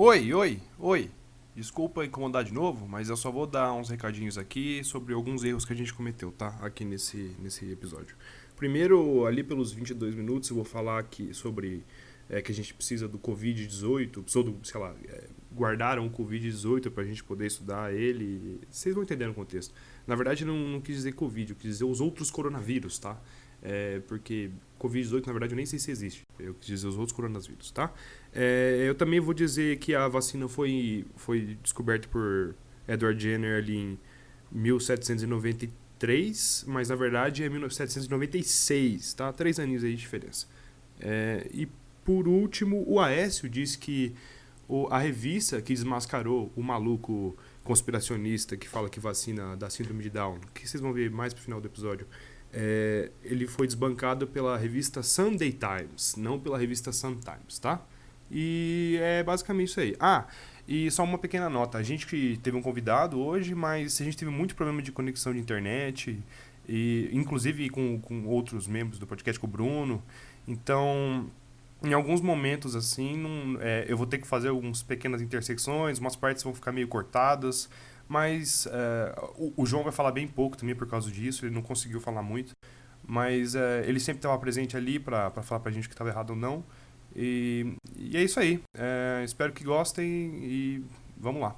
Oi. Desculpa incomodar de novo, mas eu só vou dar uns recadinhos aqui sobre alguns erros que a gente cometeu, tá? Aqui nesse episódio. Primeiro, ali pelos 22 minutos, eu vou falar aqui sobre que a gente precisa do Covid-18, sei lá, guardaram o Covid-18 pra gente poder estudar ele. Vocês vão entender o contexto. Na verdade, não quis dizer Covid, eu quis dizer os outros coronavírus, tá? Porque Covid-18, na verdade, eu nem sei se existe. Eu quis dizer os outros coronavírus, tá? Eu também vou dizer que a vacina foi descoberta por Edward Jenner ali em 1793, mas na verdade é 1796, tá? 3 aninhos aí de diferença. E por último, o Aécio disse que a revista que desmascarou o maluco conspiracionista que fala que vacina da síndrome de Down, que vocês vão ver mais pro final do episódio, ele foi desbancado pela revista Sunday Times, não pela revista Sun Times, tá? E é basicamente isso aí. E só uma pequena nota. A gente que teve um convidado hoje, mas a gente teve muito problema de conexão de internet, e inclusive com outros membros do podcast, com o Bruno. Então, em alguns momentos, assim, eu vou ter que fazer algumas pequenas intersecções, umas partes vão ficar meio cortadas, mas o João vai falar bem pouco também por causa disso, ele não conseguiu falar muito, mas ele sempre estava presente ali para falar pra gente que estava errado ou não. E é isso aí. Espero que gostem e vamos lá.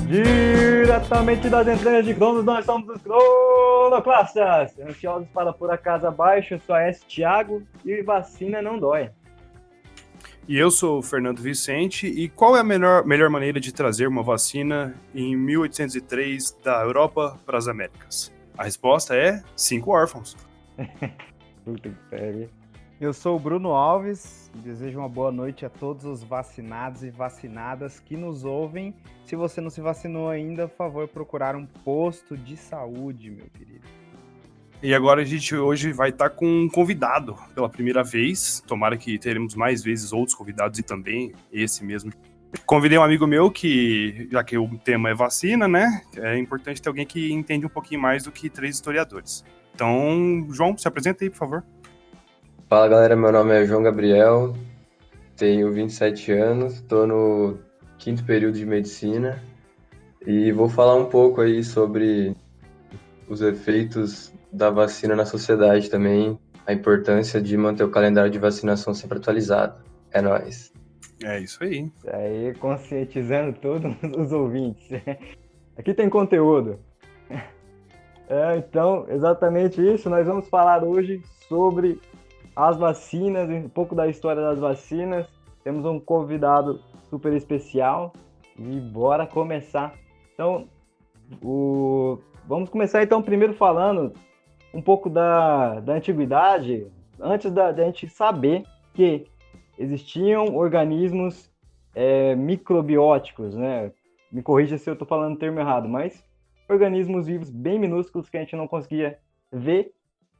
Diretamente das entranhas de Cronos, nós somos os Cronoclastas, ansiosos para pôr a casa abaixo. Eu sou S. Thiago e vacina não dói. E eu sou o Fernando Vicente. E qual é a melhor maneira de trazer uma vacina em 1803 da Europa para as Américas? A resposta é 5 órfãos. Puta que pariu. Eu sou o Bruno Alves e desejo uma boa noite a todos os vacinados e vacinadas que nos ouvem. Se você não se vacinou ainda, por favor, procurar um posto de saúde, meu querido. E agora a gente hoje vai estar com um convidado pela primeira vez. Tomara que teremos mais vezes outros convidados e também esse mesmo. Convidei um amigo meu que, já que o tema é vacina, né? É importante ter alguém que entende um pouquinho mais do que 3 historiadores. Então, João, se apresenta aí, por favor. Fala galera, meu nome é João Gabriel, tenho 27 anos, estou no 5º período de medicina e vou falar um pouco aí sobre os efeitos da vacina na sociedade também, a importância de manter o calendário de vacinação sempre atualizado. É nóis. É isso aí. Isso aí, conscientizando todos os ouvintes. Aqui tem conteúdo. Então, exatamente isso. Nós vamos falar hoje sobre as vacinas, um pouco da história das vacinas. Temos um convidado super especial e bora começar. Então, vamos começar então primeiro falando um pouco da antiguidade, antes da gente saber que existiam organismos microbióticos, né? Me corrija se eu estou falando o termo errado, mas organismos vivos bem minúsculos que a gente não conseguia ver.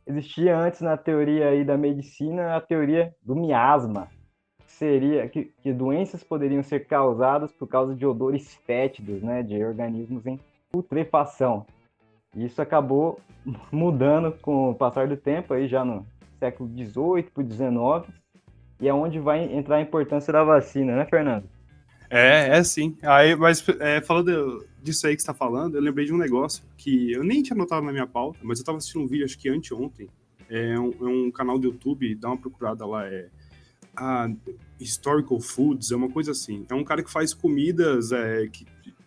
Existia antes na teoria aí da medicina a teoria do miasma, que seria que doenças poderiam ser causadas por causa de odores fétidos, né, de organismos em putrefação. Isso acabou mudando com o passar do tempo, aí já no século XVIII para o XIX, e é onde vai entrar a importância da vacina, né, Fernando? Sim. Aí, mas falando disso aí que você tá falando, eu lembrei de um negócio que eu nem tinha notado na minha pauta, mas eu tava assistindo um vídeo, acho que anteontem, um canal do YouTube, dá uma procurada lá, Historical Foods, é uma coisa assim. É um cara que faz comidas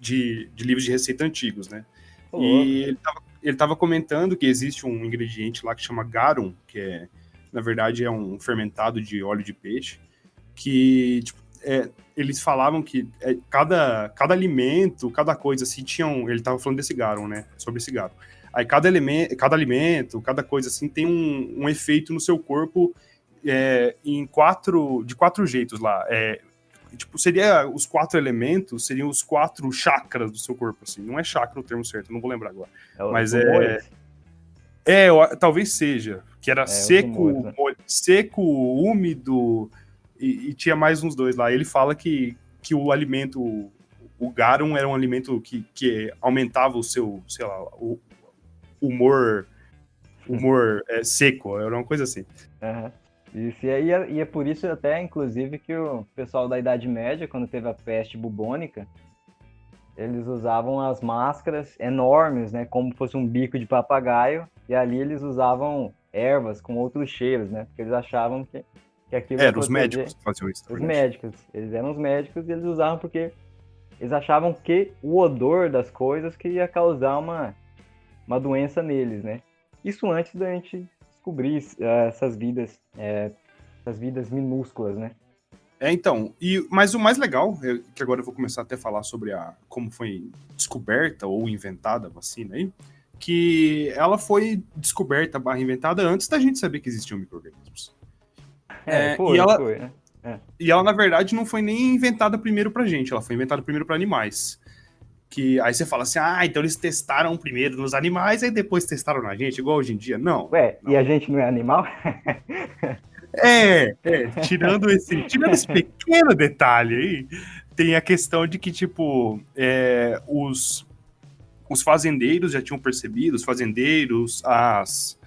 de livros de receita antigos, né? E ele tava comentando que existe um ingrediente lá que chama garum, que na verdade é um fermentado de óleo de peixe, que tipo, eles falavam que cada alimento, cada coisa assim, ele tava falando desse garum, né? Sobre esse garum. Aí cada alimento, cada coisa assim, tem um efeito no seu corpo de 4 jeitos lá. Tipo, seria os 4 elementos, seriam os 4 chakras do seu corpo, assim. Não é chakra o termo certo, não vou lembrar agora. Mas talvez seja, que era seco, né? seco, úmido, e tinha mais uns 2 lá. Ele fala que o alimento o garum era um alimento que aumentava o seu, sei lá, o humor seco, era uma coisa assim. Aham. Isso, e é por isso até, inclusive, que o pessoal da Idade Média, quando teve a peste bubônica, eles usavam as máscaras enormes, né, como fosse um bico de papagaio, e ali eles usavam ervas com outros cheiros, né, porque eles achavam que aquilo ia Eram os proteger médicos que faziam isso. na os verdade. médicos. Eles eram os médicos e eles usavam porque eles achavam que o odor das coisas que ia causar uma doença neles, né. Isso antes da gente descobrir essas vidas minúsculas, né. Então, mas o mais legal, que agora eu vou começar até a falar sobre como foi descoberta ou inventada a vacina aí, que ela foi descoberta, inventada antes da gente saber que existiam micro-organismos. Foi, né. E ela, na verdade, não foi nem inventada primeiro pra gente, ela foi inventada primeiro pra animais. Que aí você fala assim, então eles testaram primeiro nos animais, aí depois testaram na gente, igual hoje em dia. Não. Ué, e a gente não é animal? Tirando esse pequeno detalhe aí, tem a questão de que, tipo, os fazendeiros já tinham percebido, os fazendeiros, as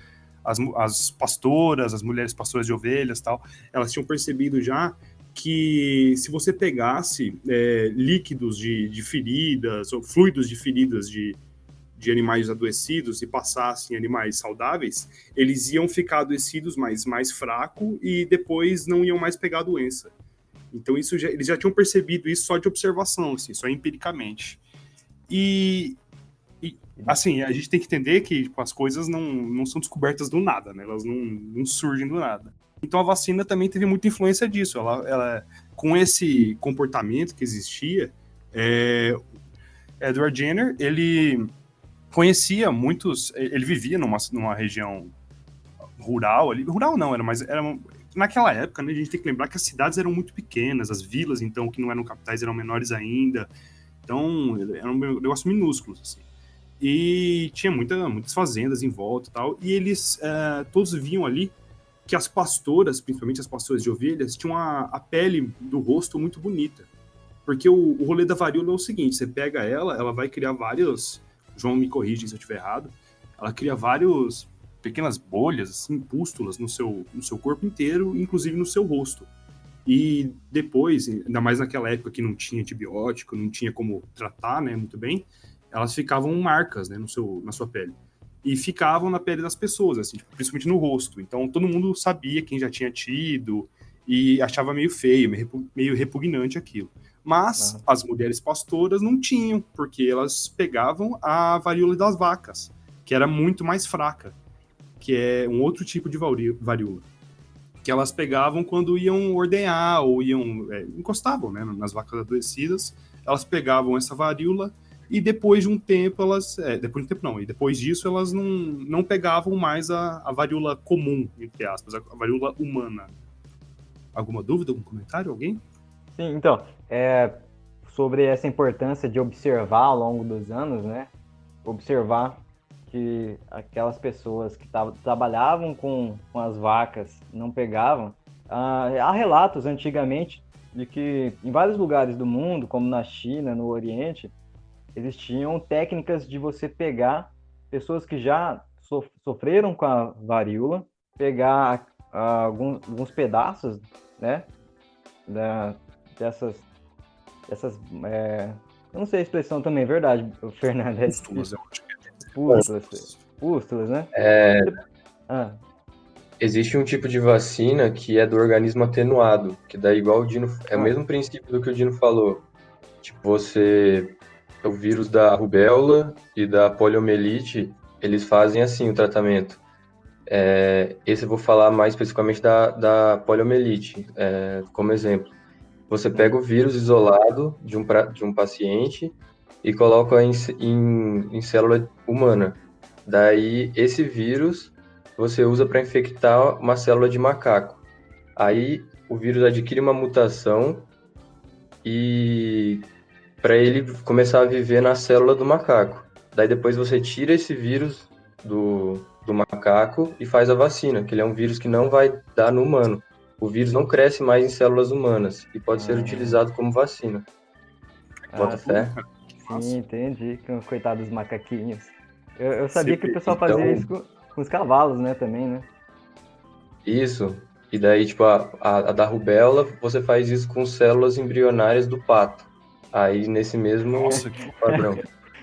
pastoras, as mulheres pastoras de ovelhas e tal, elas tinham percebido já que se você pegasse líquidos de feridas, ou fluidos de feridas de animais adoecidos e passassem em animais saudáveis, eles iam ficar adoecidos, mas mais fraco, e depois não iam mais pegar a doença. Então eles já tinham percebido isso só de observação, assim, só empiricamente. E assim, a gente tem que entender que tipo, as coisas não são descobertas do nada, né? Elas não surgem do nada. Então a vacina também teve muita influência disso. Ela com esse comportamento que existia, Edward Jenner, ele conhecia muitos, ele vivia numa região rural ali, rural não, naquela época, né, a gente tem que lembrar que as cidades eram muito pequenas, as vilas, então, que não eram capitais, eram menores ainda, então, era um negócio minúsculo, assim. E tinha muitas fazendas em volta e tal, e eles todos viam ali que as pastoras, principalmente as pastoras de ovelhas, tinham a pele do rosto muito bonita, porque o rolê da varíola é o seguinte, você pega ela vai criar vários, João me corrige se eu estiver errado, ela cria várias pequenas bolhas, assim, pústulas no seu corpo inteiro, inclusive no seu rosto. E depois, ainda mais naquela época que não tinha antibiótico, não tinha como tratar, né, muito bem, elas ficavam marcas, né, na sua pele. E ficavam na pele das pessoas, assim, tipo, principalmente no rosto. Então todo mundo sabia quem já tinha tido e achava meio feio, meio repugnante aquilo. Mas as mulheres pastoras não tinham, porque elas pegavam a varíola das vacas, que era muito mais fraca, que é um outro tipo de varíola, que elas pegavam quando iam ordenhar ou encostavam, né, nas vacas adoecidas, elas pegavam essa varíola e depois de um tempo depois disso elas não pegavam mais a varíola comum, entre aspas, a varíola humana. Alguma dúvida, algum comentário, alguém? Sim, então, sobre essa importância de observar ao longo dos anos, né? Observar que aquelas pessoas que trabalhavam com as vacas não pegavam. Há relatos antigamente de que em vários lugares do mundo, como na China, no Oriente, existiam técnicas de você pegar pessoas que já sofreram com a varíola, pegar alguns pedaços, né? Dessas eu não sei a expressão também, é verdade, Fernando? Pústulas, eu acho que Pústulas, né? Existe um tipo de vacina que é do organismo atenuado, que daí igual o Dino, o mesmo princípio do que o Dino falou. Tipo, o vírus da rubéola e da poliomielite, eles fazem assim o tratamento. Esse eu vou falar mais especificamente da poliomielite, como exemplo. Você pega o vírus isolado de um paciente e coloca em célula humana. Daí, esse vírus você usa para infectar uma célula de macaco. Aí, o vírus adquire uma mutação e para ele começar a viver na célula do macaco. Daí, depois você tira esse vírus do macaco e faz a vacina, que ele é um vírus que não vai dar no humano. O vírus não cresce mais em células humanas e pode ser utilizado como vacina. Bota fé. Sim, entendi. Coitado dos macaquinhos. Eu sabia que o Sempre- pessoal fazia isso com os cavalos, né, também, né? Isso. E daí, tipo, a da rubéola, você faz isso com células embrionárias do pato. Aí, nesse mesmo Nossa, que padrão.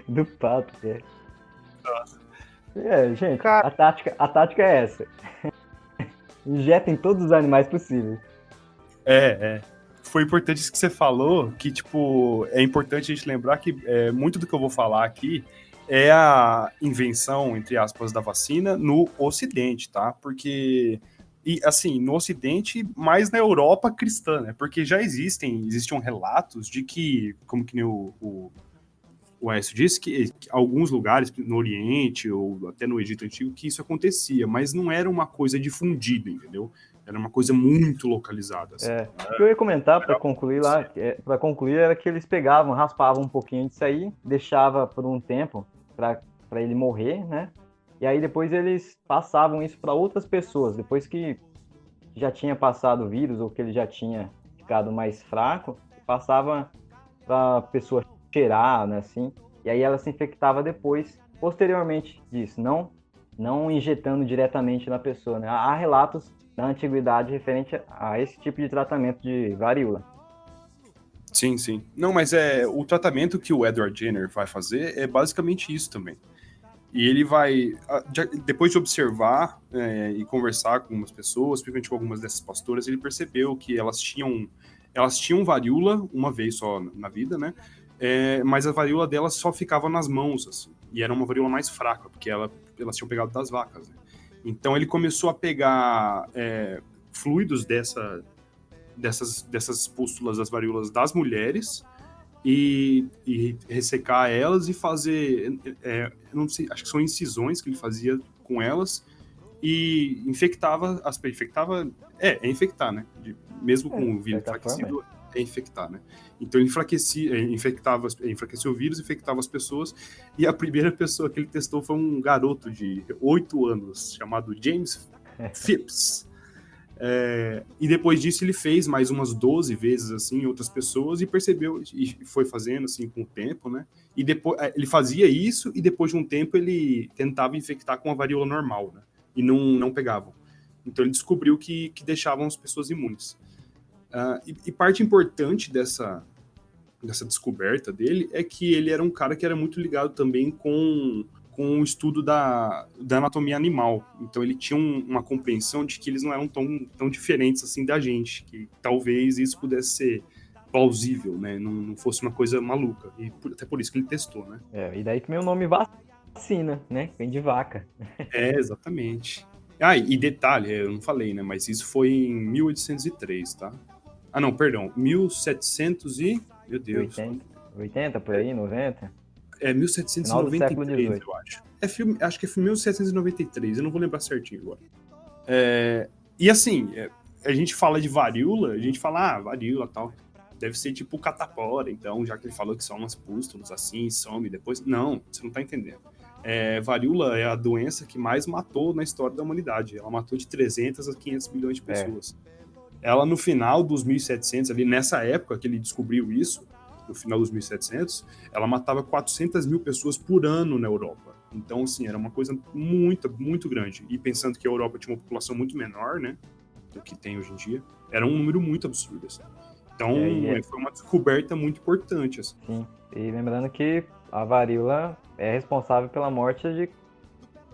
Do pato, que é. Gente, Cara, a tática é essa. Injetem todos os animais possíveis. É. Foi importante isso que você falou, que, tipo, é importante a gente lembrar que muito do que eu vou falar aqui é a invenção, entre aspas, da vacina no Ocidente, tá? Porque, e assim, no Ocidente, mais na Europa cristã, né? Porque já existiam relatos de que, como que nem o Aécio disse, que alguns lugares, no Oriente ou até no Egito Antigo, que isso acontecia, mas não era uma coisa difundida, entendeu? Era uma coisa muito localizada, assim. O que eu ia comentar para concluir lá, para concluir, era que eles pegavam, raspavam um pouquinho disso aí, deixava por um tempo para ele morrer, né? E aí depois eles passavam isso para outras pessoas, depois que já tinha passado o vírus ou que ele já tinha ficado mais fraco, passava para a pessoa cheirar, né, assim, e aí ela se infectava depois, posteriormente disso, não injetando diretamente na pessoa, né? Há relatos da antiguidade referente a esse tipo de tratamento de varíola. Sim, sim. Não, mas o tratamento que o Edward Jenner vai fazer é basicamente isso também. E ele vai, depois de observar e conversar com algumas pessoas, principalmente com algumas dessas pastoras, ele percebeu que elas tinham varíola uma vez só na vida, né? Mas a varíola delas só ficava nas mãos, assim. E era uma varíola mais fraca, porque elas tinham pegado das vacas, né? Então ele começou a pegar fluidos dessas pústulas das varíolas das mulheres e ressecar elas e fazer, não sei, acho que são incisões que ele fazia com elas e infectar, né? Mesmo com o De vírus certa forma, enfraquecido, infectar, né? Então ele enfraquecia o vírus, infectava as pessoas, e a primeira pessoa que ele testou foi um garoto de 8 anos, chamado James Phipps. E depois disso ele fez mais umas 12 vezes assim em outras pessoas e percebeu e foi fazendo assim com o tempo, né? E depois ele fazia isso e depois de um tempo ele tentava infectar com a varíola normal, né? E não pegavam. Então ele descobriu que deixavam as pessoas imunes. E parte importante dessa descoberta dele é que ele era um cara que era muito ligado também com o estudo da anatomia animal. Então ele tinha uma compreensão de que eles não eram tão diferentes assim da gente, que talvez isso pudesse ser plausível, né? Não fosse uma coisa maluca. E até por isso que ele testou, né? e daí que meu nome vacina, né? Vem de vaca. Exatamente. E detalhe, eu não falei, né? Mas isso foi em 1803, tá? Ah, não, perdão. 1700 e... Meu Deus. 80 por aí, 90. Final do século 1793, XVIII. eu acho. Acho que é 1793, eu não vou lembrar certinho agora. E assim, a gente fala de varíola, a gente fala, varíola e tal. Deve ser tipo catapora, então, já que ele falou que são umas pústulas assim, some depois. Não, você não tá entendendo. Varíola é a doença que mais matou na história da humanidade. Ela matou de 300 a 500 milhões de pessoas. Ela, no final dos 1700, ali nessa época que ele descobriu isso, no final dos 1700, ela matava 400 mil pessoas por ano na Europa. Então, assim, era uma coisa muito, muito grande. E pensando que a Europa tinha uma população muito menor, né, do que tem hoje em dia, era um número muito absurdo, assim. Então, foi uma descoberta muito importante, assim. Sim, e lembrando que a varíola é responsável pela morte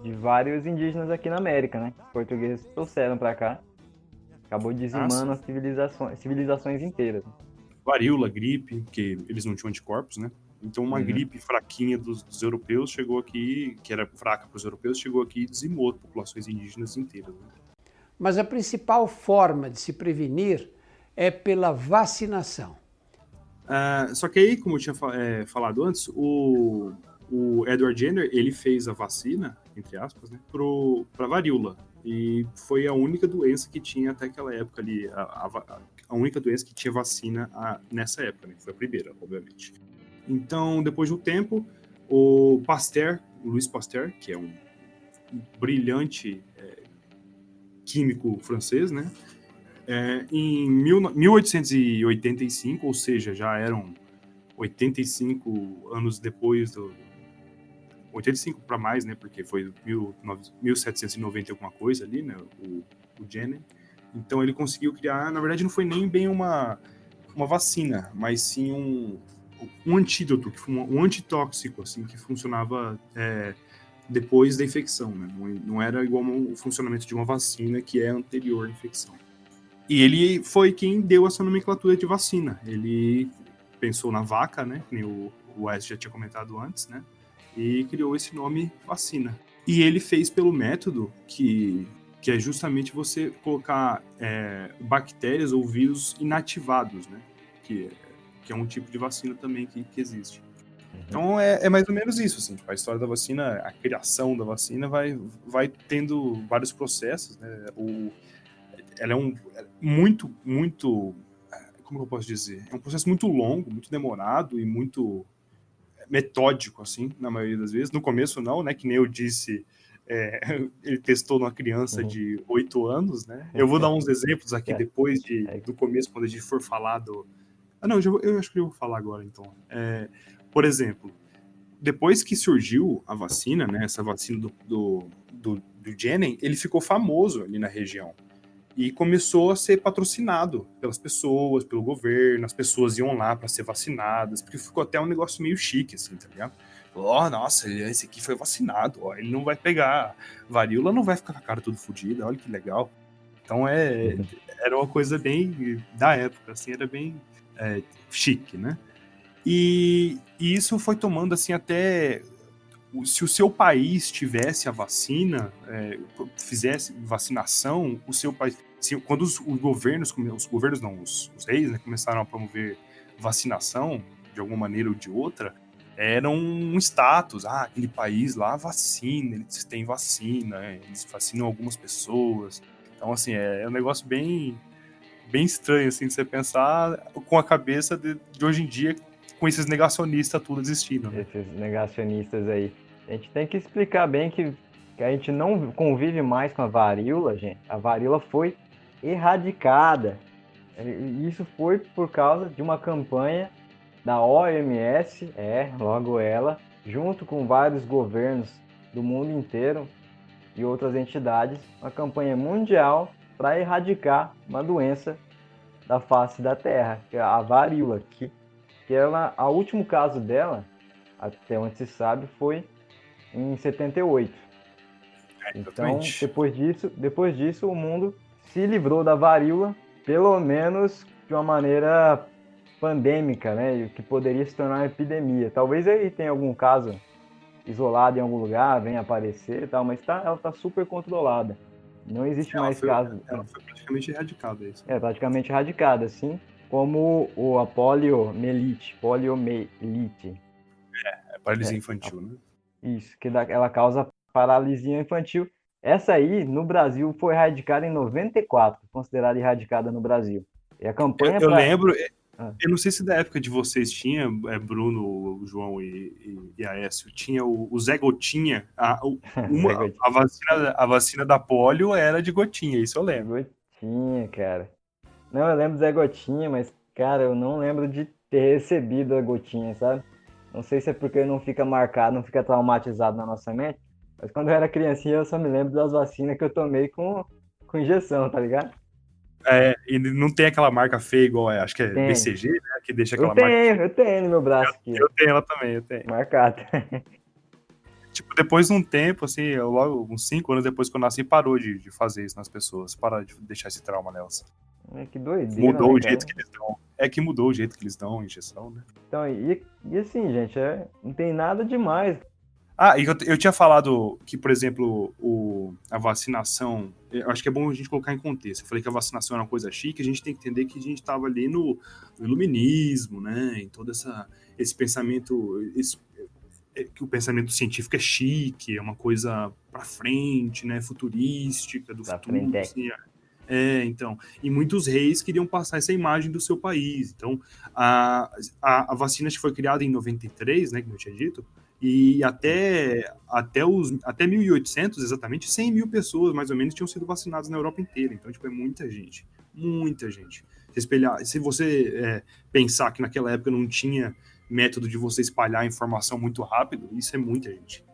de vários indígenas aqui na América, né? Os portugueses trouxeram para cá. Acabou dizimando as civilizações inteiras. Varíola, gripe, porque eles não tinham anticorpos, né? Então uma gripe fraquinha dos europeus chegou aqui, que era fraca para os europeus, chegou aqui e dizimou populações indígenas inteiras. Né? Mas a principal forma de se prevenir é pela vacinação. Só que aí, como eu tinha falado antes, o Edward Jenner, ele fez a vacina, entre aspas, né, para varíola. E foi a única doença que tinha até aquela época ali, a única doença que tinha vacina nessa época, né? Foi a primeira, obviamente. Então, depois de um tempo, o Louis Pasteur, que é um brilhante químico francês, né? Em 1885, ou seja, já eram 85 anos depois 85 para mais, né? Porque foi 1790 e alguma coisa ali, né? O Jenner. Então ele conseguiu criar, na verdade não foi nem bem uma vacina, mas sim um antídoto, um antitóxico, assim, que funcionava depois da infecção, né? Não era igual o funcionamento de uma vacina que é anterior à infecção. E ele foi quem deu essa nomenclatura de vacina. Ele pensou na vaca, né? Que nem o Wes já tinha comentado antes, né? E criou esse nome vacina. E ele fez pelo método que é justamente você colocar bactérias ou vírus inativados, né? Que é um tipo de vacina também que existe. Então é mais ou menos isso, assim, tipo, a história da vacina, a criação da vacina vai tendo vários processos, né? Ela é muito, como eu posso dizer? É um processo muito longo, muito demorado e muito metódico, assim, na maioria das vezes. No começo não, né? Que nem eu disse, ele testou numa criança de 8 anos, né? Eu vou dar uns exemplos aqui depois do começo, quando a gente for falar do... não, eu acho que eu vou falar agora, então. Por exemplo, depois que surgiu a vacina, né? Essa vacina do Jenner, ele ficou famoso ali na região. E começou a ser patrocinado pelas pessoas, pelo governo, as pessoas iam lá para ser vacinadas, porque ficou até um negócio meio chique, assim, tá ligado? Nossa, esse aqui foi vacinado, ele não vai pegar varíola, não vai ficar com a cara tudo fodida, olha que legal. Então era uma coisa bem da época, assim, era bem chique, né? E isso foi tomando, assim, até... Se o seu país tivesse a vacina, fizesse vacinação, o seu país... quando os governos não, os reis, né, começaram a promover vacinação, de alguma maneira ou de outra, era um status. Aquele país lá vacina, eles têm vacina, eles vacinam algumas pessoas. Então, assim, é um negócio bem estranho, assim, de você pensar com a cabeça de hoje em dia, com esses negacionistas tudo existindo, né? Esses negacionistas aí. A gente tem que explicar bem que a gente não convive mais com a varíola, gente. A varíola foi erradicada. Isso foi por causa de uma campanha da OMS, logo ela, junto com vários governos do mundo inteiro e outras entidades, uma campanha mundial para erradicar uma doença da face da Terra, que é a varíola, que o último caso dela, até onde se sabe, foi em 78. Então, depois disso, o mundo se livrou da varíola, pelo menos de uma maneira pandêmica, né? Que poderia se tornar uma epidemia. Talvez aí tenha algum caso isolado em algum lugar, venha aparecer e tal, mas ela está super controlada. Não existe mais caso. Ela foi praticamente erradicada, isso. Praticamente erradicada, assim como a poliomielite. Paralisia infantil, né? Isso, que ela causa paralisia infantil. Essa aí, no Brasil, foi erradicada em 94, considerada erradicada no Brasil. E a campanha... Eu lembro, eu não sei se da época de vocês tinha, Bruno, João e Aécio, tinha o Zé Gotinha. A vacina da polio era de gotinha, isso eu lembro. Gotinha, cara. Não, eu lembro do Zé Gotinha, mas, cara, eu não lembro de ter recebido a gotinha, sabe? Não sei se é porque não fica marcado, não fica traumatizado na nossa mente, mas quando eu era criancinha eu só me lembro das vacinas que eu tomei com injeção, tá ligado? E não tem aquela marca feia igual acho que é BCG, né? Que deixa aquela marca. Eu tenho no meu braço aqui. Eu tenho ela também, eu tenho. Marcada. Tipo, depois de um tempo, assim, logo uns 5 anos depois que eu nasci, parou de fazer isso nas pessoas. Pararam de deixar esse trauma nelas. Que doideira, mudou né, o jeito que eles dão. Que mudou o jeito que eles dão a injeção, né? Então, e assim, gente, não tem nada demais. E eu tinha falado que, por exemplo, a vacinação, eu acho que é bom a gente colocar em contexto. Eu falei que a vacinação era uma coisa chique, a gente tem que entender que a gente estava ali no iluminismo, né? Em todo esse pensamento, que o pensamento científico é chique, é uma coisa para frente, né? Futurística, do futuro. Assim, então, e muitos reis queriam passar essa imagem do seu país. Então, a vacina foi criada em 93, né, como eu tinha dito, e até 1800, exatamente, 100 mil pessoas, mais ou menos, tinham sido vacinadas na Europa inteira. Então, tipo, é muita gente, muita gente. Se você pensar que naquela época não tinha método de você espalhar a informação muito rápido, isso é muita gente.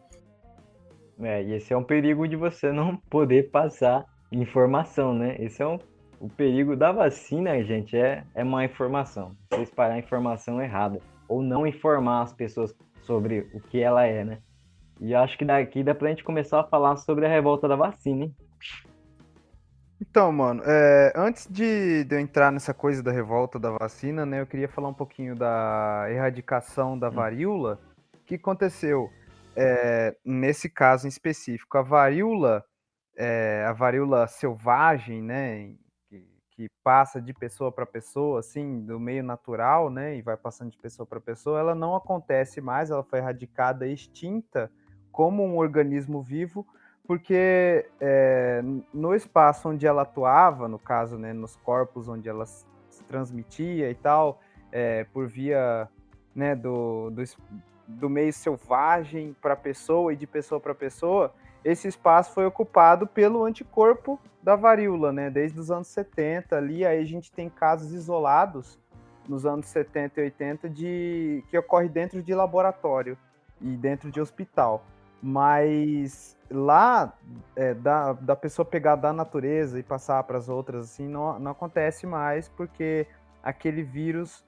E esse é um perigo de você não poder passar informação, né? Esse é o perigo da vacina, gente, é má informação. Você espalhar a informação errada. Ou não informar as pessoas sobre o que ela é, né? E acho que daqui dá pra gente começar a falar sobre a revolta da vacina, hein? Então, mano, antes de eu entrar nessa coisa da revolta da vacina, né, eu queria falar um pouquinho da erradicação da varíola. O que aconteceu? Nesse caso em específico, a varíola selvagem, né, que passa de pessoa para pessoa, assim, do meio natural, né, e vai passando de pessoa para pessoa, ela não acontece mais, ela foi erradicada, extinta como um organismo vivo, porque no espaço onde ela atuava, no caso, né, nos corpos onde ela se transmitia e tal, por via, né, do meio selvagem para a pessoa e de pessoa para pessoa, esse espaço foi ocupado pelo anticorpo da varíola, né? Desde os anos 70 ali, aí a gente tem casos isolados nos anos 70 e 80 que ocorre dentro de laboratório e dentro de hospital. Mas lá, da pessoa pegar da natureza e passar para as outras, assim, não acontece mais, porque aquele vírus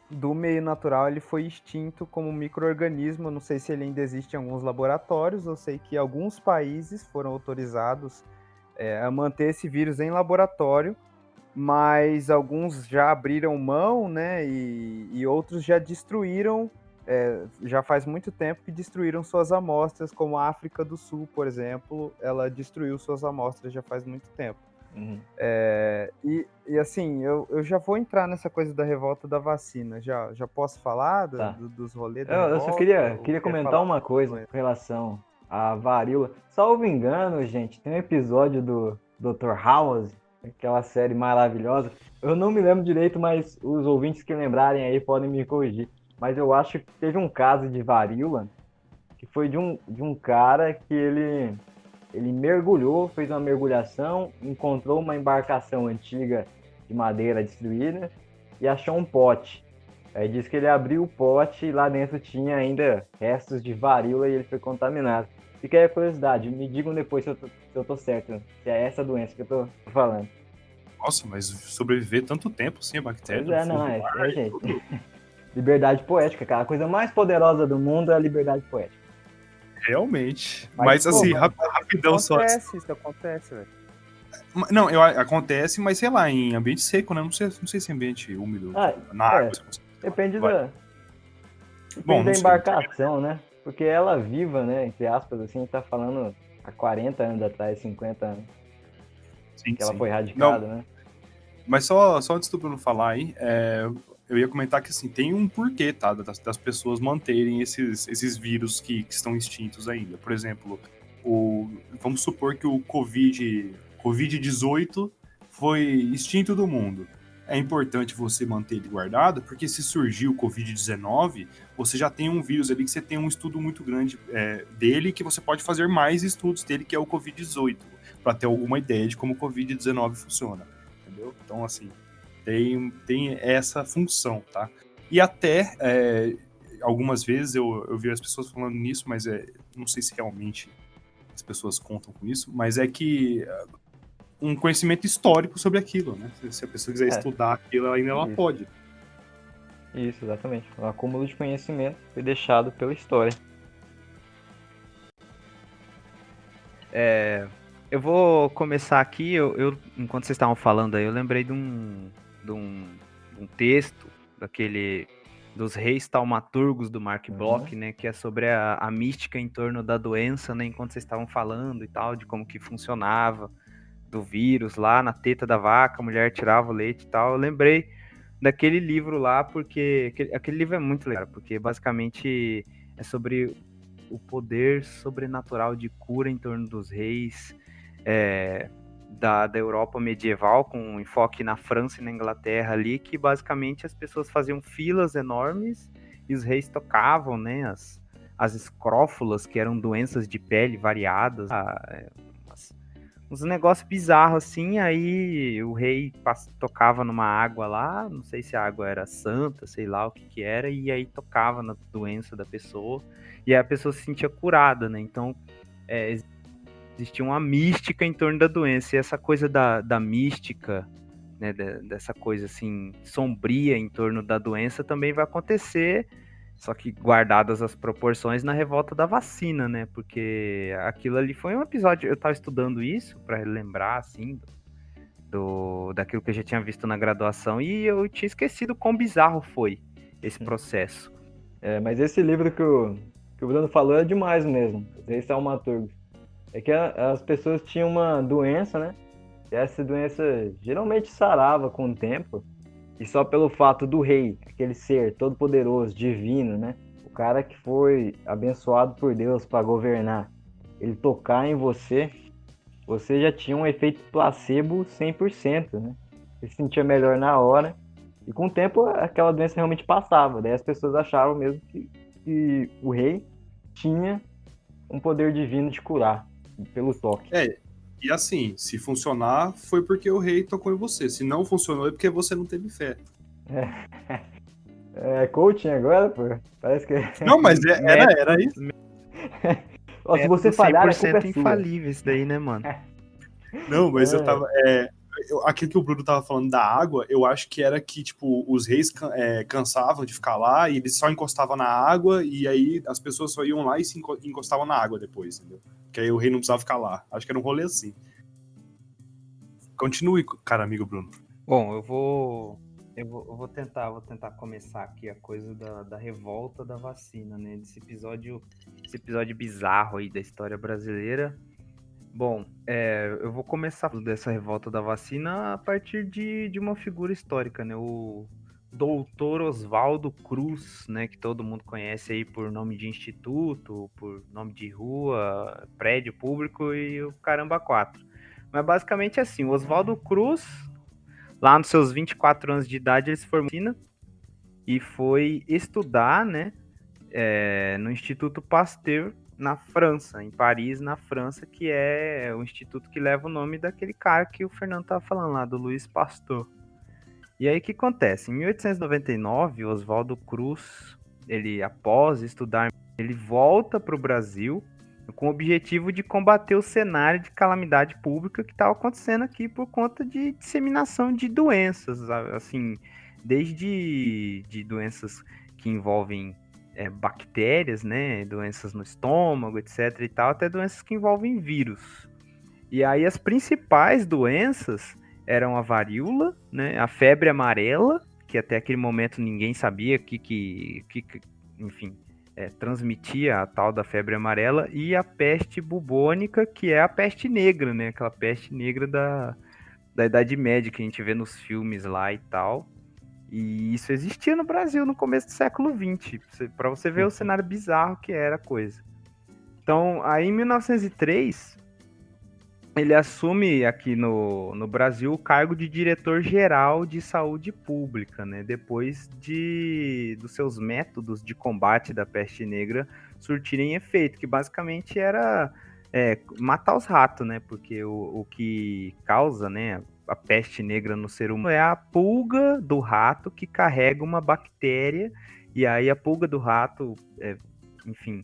do meio natural ele foi extinto como micro-organismo. Não sei se ele ainda existe em alguns laboratórios, eu sei que alguns países foram autorizados a manter esse vírus em laboratório, mas alguns já abriram mão, né, e outros já destruíram, já faz muito tempo que destruíram suas amostras, como a África do Sul, por exemplo, ela destruiu suas amostras já faz muito tempo. Uhum. E assim, eu já vou entrar nessa coisa da revolta da vacina. Já posso falar Tá. dos rolês da Eu revolta? só Ou queria quer comentar falar uma coisa com relação à varíola. Salvo engano, gente, tem um episódio do Dr. House, aquela série maravilhosa. Eu não me lembro direito, mas os ouvintes que lembrarem aí podem me corrigir. Mas eu acho que teve um caso de varíola que foi de um cara que ele mergulhou, fez uma mergulhação, encontrou uma embarcação antiga de madeira destruída e achou um pote. Aí diz que ele abriu o pote e lá dentro tinha ainda restos de varíola e ele foi contaminado. Fica aí a curiosidade, me digam depois se eu tô certo, se é essa doença que eu tô falando. Nossa, mas sobreviver tanto tempo sem a bactéria... Pois é, no não, fundo do mar, gente. tudo. Liberdade poética, cara. A coisa mais poderosa do mundo é a liberdade poética. Realmente. Mas assim, rapidão só. Isso acontece, velho. Não, acontece, mas sei lá, em ambiente seco, né? Não sei se é ambiente úmido. Na água. Depende Vai. Depende da sei. embarcação, né? Porque ela viva, né? Entre aspas, assim, a gente tá falando há 40 anos atrás, 50 anos. Sim, que ela foi radicada, né? Mas só antes do Bruno falar aí, eu ia comentar que assim, tem um porquê, tá? Das pessoas manterem esses vírus que estão extintos ainda. Por exemplo, vamos supor que o Covid-18 foi extinto do mundo. É importante você manter ele guardado, porque se surgir o Covid-19, você já tem um vírus ali que você tem um estudo muito grande dele, que você pode fazer mais estudos dele, que é o Covid-18, para ter alguma ideia de como o Covid-19 funciona. Entendeu? Então, assim, tem essa função, tá? E até, algumas vezes eu vi as pessoas falando nisso, mas não sei se realmente as pessoas contam com isso, mas é que um conhecimento histórico sobre aquilo, né? Se a pessoa quiser estudar aquilo, ainda ela pode. Isso, exatamente. O acúmulo de conhecimento foi deixado pela história. Eu vou começar aqui, enquanto vocês estavam falando aí, eu lembrei de um texto dos reis taumaturgos do Mark Bloch, né, que é sobre a mística em torno da doença, né, enquanto vocês estavam falando e tal, de como que funcionava, do vírus lá na teta da vaca, a mulher tirava o leite e tal. Eu lembrei daquele livro lá, porque aquele livro é muito legal, porque basicamente é sobre o poder sobrenatural de cura em torno dos reis da Europa medieval, com enfoque na França e na Inglaterra ali, que basicamente as pessoas faziam filas enormes e os reis tocavam, né, as escrófulas, que eram doenças de pele variadas, uns negócios bizarros assim, aí o rei tocava numa água lá, não sei se a água era santa, sei lá o que que era, e aí tocava na doença da pessoa, e aí a pessoa se sentia curada, né? Então, existia uma mística em torno da doença, e essa coisa da mística, né, dessa coisa assim, sombria em torno da doença também vai acontecer, só que guardadas as proporções na revolta da vacina, né? Porque aquilo ali foi um episódio, eu tava estudando isso para lembrar, assim, daquilo que eu já tinha visto na graduação, e eu tinha esquecido quão bizarro foi esse processo. Mas esse livro que o Bruno falou é demais mesmo, os Reis Thaumaturgos. É que as pessoas tinham uma doença, né? E essa doença geralmente sarava com o tempo, e só pelo fato do rei, aquele ser todo-poderoso, divino, né? O cara que foi abençoado por Deus para governar, ele tocar em você, você já tinha um efeito placebo 100%, né? Você se sentia melhor na hora, e com o tempo aquela doença realmente passava. Daí as pessoas achavam mesmo que o rei tinha um poder divino de curar pelo toque. E assim, se funcionar, foi porque o rei tocou em você. Se não funcionou, é porque você não teve fé. É coaching agora, pô? Parece que. Não, mas era isso. Ó, se você falhar, a culpa é sua. infalível isso daí, né, mano? Não, mas eu tava. Aquilo que o Bruno tava falando da água, eu acho que era que, tipo, os reis cansavam de ficar lá e eles só encostavam na água e aí as pessoas só iam lá e se encostavam na água depois, entendeu? Que aí o rei não precisava ficar lá. Acho que era um rolê assim. Continue, cara amigo Bruno. Bom, eu vou tentar começar aqui a coisa da revolta da vacina, né? Esse episódio bizarro aí da história brasileira. Bom, eu vou começar dessa revolta da vacina a partir de uma figura histórica, né? O Doutor Oswaldo Cruz, né? Que todo mundo conhece aí por nome de instituto, por nome de rua, prédio público e o caramba 4. Mas basicamente assim, o Oswaldo Cruz, lá nos seus 24 anos de idade, ele se formou em medicina e foi estudar, né? No Instituto Pasteur, na França, em Paris, na França, que é o instituto que leva o nome daquele cara que o Fernando estava falando lá, do Louis Pasteur. E aí o que acontece? Em 1899, Oswaldo Cruz, ele após estudar, ele volta para o Brasil com o objetivo de combater o cenário de calamidade pública que estava acontecendo aqui por conta de disseminação de doenças, assim, desde de doenças que envolvem bactérias, né, doenças no estômago, etc e tal, até doenças que envolvem vírus. E aí as principais doenças eram a varíola, né, a febre amarela, que até aquele momento ninguém sabia que enfim, transmitia a tal da febre amarela, e a peste bubônica, que é a peste negra, né, aquela peste negra da Idade Média que a gente vê nos filmes lá e tal. E isso existia no Brasil no começo do século XX, para você ver o cenário bizarro que era a coisa. Então, aí em 1903, ele assume aqui no Brasil o cargo de diretor-geral de saúde pública, né? Depois dos seus métodos de combate da peste negra surtirem efeito, que basicamente era matar os ratos, né? Porque o que causa, né, a peste negra no ser humano é a pulga do rato que carrega uma bactéria, e aí a pulga do rato, enfim,